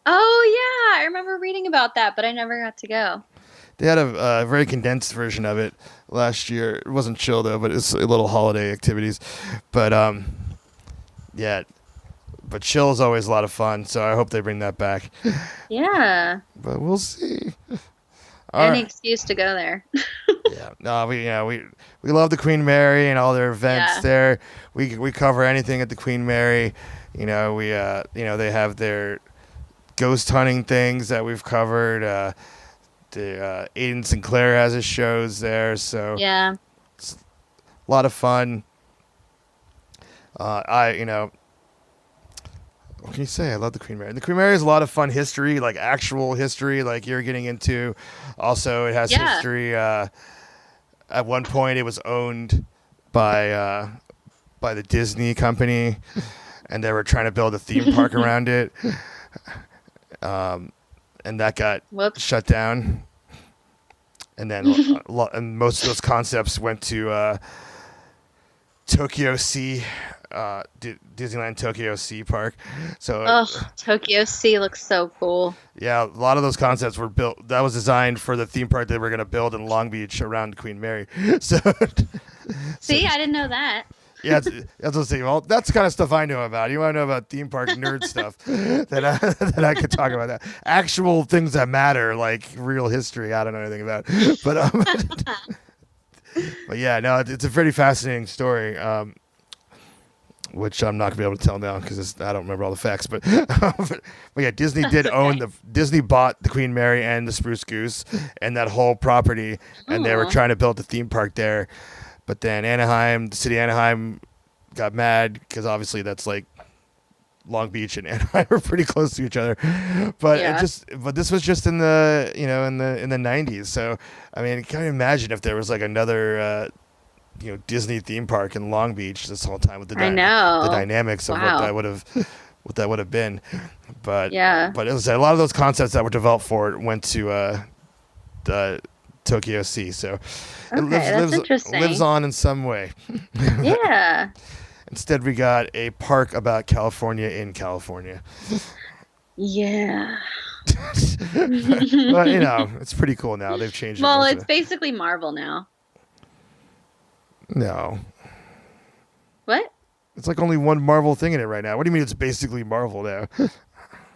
Oh yeah, I remember reading about that, but I never got to go.
They had a very condensed version of it last year. It wasn't chill though, but it's a little holiday activities. But yeah, but chill is always a lot of fun. So I hope they bring that back.
Yeah.
But we'll see.
Any excuse to go there.
Yeah, no, we love the Queen Mary and all their events there. We cover anything at the Queen Mary. They have their ghost hunting things that we've covered. Aiden Sinclair has his shows there, so
Yeah.
it's a lot of fun. What can you say? I love the Queen Mary. And the Queen Mary has a lot of fun history, like actual history, like you're getting into. Also, it has
Yeah.
history. At one point, it was owned by the Disney company, and they were trying to build a theme park around it, and that got
Whoops.
shut down. And then and most of those concepts went to Tokyo Sea, Disneyland Tokyo Sea Park. So
Tokyo Sea looks so cool.
yeah, a lot of those concepts were built. That was designed for the theme park they were going to build in Long Beach around Queen Mary. So
See, I didn't know that.
yeah, that's what I'm saying. Well, that's the kind of stuff I know about. You want to know about theme park nerd stuff that I could talk about that. Actual things that matter, like real history, I don't know anything about. But yeah, no, it's a pretty fascinating story, which I'm not gonna be able to tell now because I don't remember all the facts. But yeah, Disney did own Disney bought the Queen Mary and the Spruce Goose and that whole property, and they were trying to build a theme park there. But then the city of Anaheim got mad because obviously that's like Long Beach and Anaheim are pretty close to each other. But but this was just in the in the 90s. So I mean, can you imagine if there was like another Disney theme park in Long Beach this whole time with the dynamics of what that would have been. But as I said, a lot of those concepts that were developed for it went to the Tokyo Sea. So it lives on in some way.
Yeah.
Instead, we got a park about California in California.
Yeah.
But it's pretty cool now. They've changed it.
Well, it's basically Marvel now.
No.
What?
It's like only one Marvel thing in it right now. What do you mean it's basically Marvel now?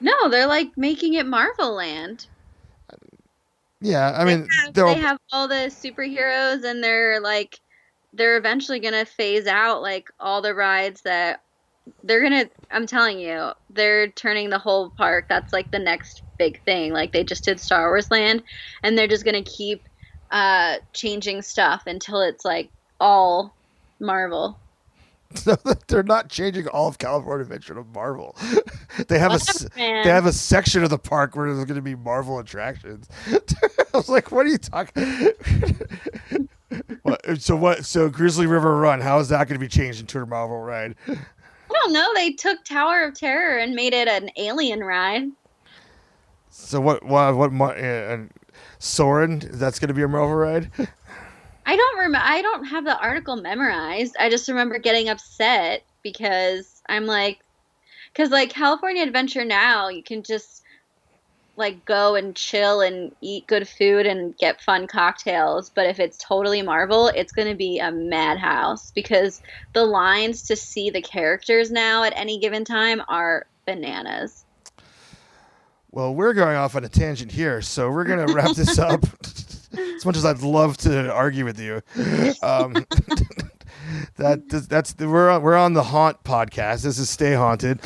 No, they're like making it Marvel Land.
Yeah, I mean,
they have all the superheroes, and they're eventually gonna phase out like all the rides that I'm telling you, they're turning the whole park. That's like the next big thing. Like they just did Star Wars Land, and they're just gonna keep changing stuff until it's like all Marvel.
So they're not changing all of California Adventure to Marvel. They have a section of the park where there's going to be Marvel attractions. I was like, what are you talking? So Grizzly River Run, how is that going to be changed into a Marvel ride?
I don't know. They took Tower of Terror and made it an alien ride.
So Soarin', that's going to be a Marvel ride?
I don't remember. I don't have the article memorized. I just remember getting upset because I'm like, California Adventure now, you can just like go and chill and eat good food and get fun cocktails. But if it's totally Marvel, it's going to be a madhouse because the lines to see the characters now at any given time are bananas.
Well, we're going off on a tangent here, so we're going to wrap this up. As much as I'd love to argue with you, we're on the Haunt podcast. This is Stay Haunted.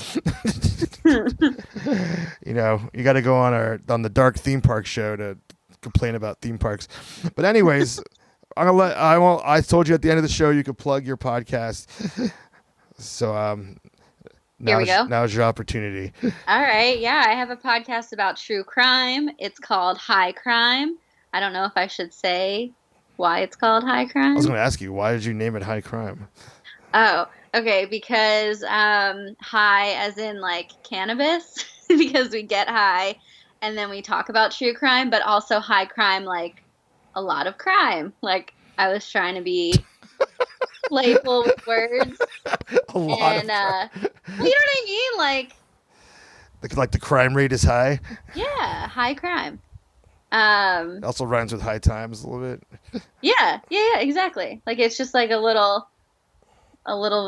You got to go on the Dark Theme Park show to complain about theme parks. But anyways, I told you at the end of the show you could plug your podcast. So
here we go.
Now's your opportunity.
All right, yeah, I have a podcast about true crime. It's called High Crime. I don't know if I should say why it's called High Crime.
I was going to ask you, why did you name it High Crime?
Oh, okay, because high as in like cannabis, because we get high and then we talk about true crime, but also high crime, like a lot of crime. Like I was trying to be playful with words.
A lot of
crime. You know what I mean?
Like the crime rate is high?
Yeah, high crime.
It also rhymes with high times a little bit.
Yeah, exactly. Like it's just like a little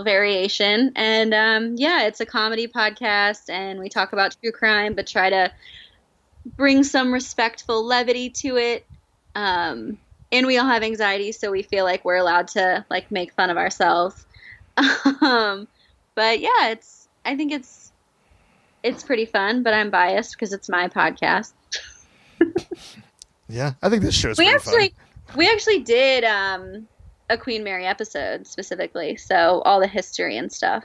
variation, and it's a comedy podcast, and we talk about true crime, but try to bring some respectful levity to it. And we all have anxiety, so we feel like we're allowed to like make fun of ourselves. But yeah, I think it's pretty fun, but I'm biased because it's my podcast.
Yeah, I think this show's pretty fun.
We actually did a Queen Mary episode specifically, so all the history and stuff.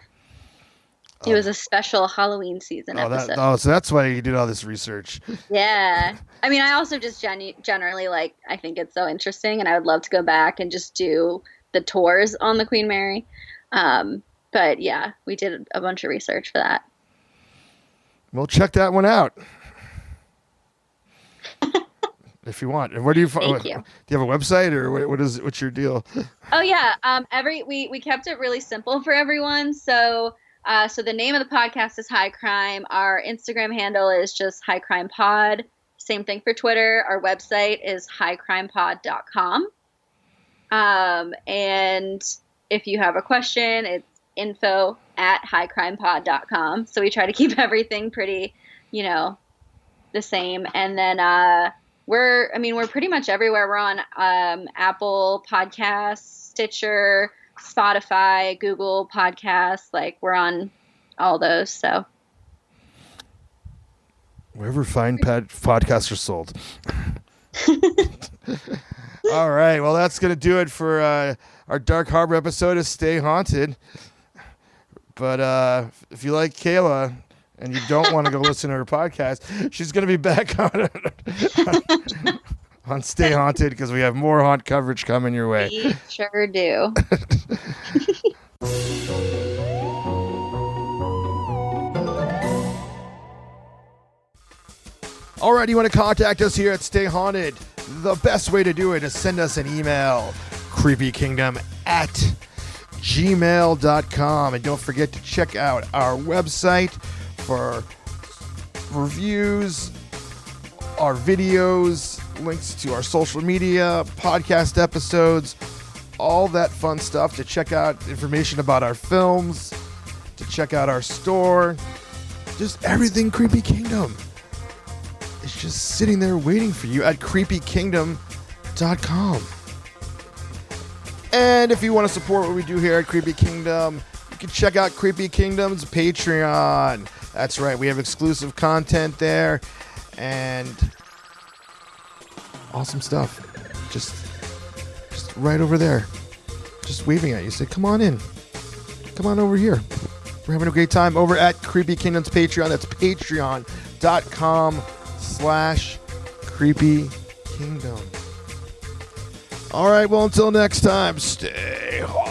It was a special Halloween season episode.
So that's why you did all this research.
Yeah. I mean, I also just generally like, I think it's so interesting, and I would love to go back and just do the tours on the Queen Mary. But yeah, we did a bunch of research for that.
Well, check that one out. If you want. And where do you find? Do you have a website, or what's your deal?
Oh yeah. We kept it really simple for everyone. So the name of the podcast is High Crime. Our Instagram handle is just High Crime Pod. Same thing for Twitter. Our website is highcrimepod.com. And if you have a question, it's info@highcrimepod.com. So we try to keep everything pretty, the same. And then we're pretty much everywhere. We're on Apple Podcasts, Stitcher, Spotify, Google Podcasts. Like, we're on all those. So
wherever fine podcasts are sold. All right. Well, that's going to do it for our Dark Harbor episode of Stay Haunted. But if you like Kayla and you don't want to go listen to her podcast, she's going to be back on Stay Haunted, because we have more haunt coverage coming your way.
We sure do.
All right, you want to contact us here at Stay Haunted? The best way to do it is send us an email, creepykingdom@gmail.com. And don't forget to check out our website for reviews, our videos, links to our social media, podcast episodes, all that fun stuff, to check out information about our films, to check out our store, just everything Creepy Kingdom. It's just sitting there waiting for you at creepykingdom.com. And if you want to support what we do here at Creepy Kingdom, you can check out Creepy Kingdom's Patreon. That's right, we have exclusive content there and awesome stuff. Just right over there, just waving at you. Say, come on in. Come on over here. We're having a great time over at Creepy Kingdom's Patreon. That's patreon.com/Creepy Kingdom. All right, well, until next time, stay hard.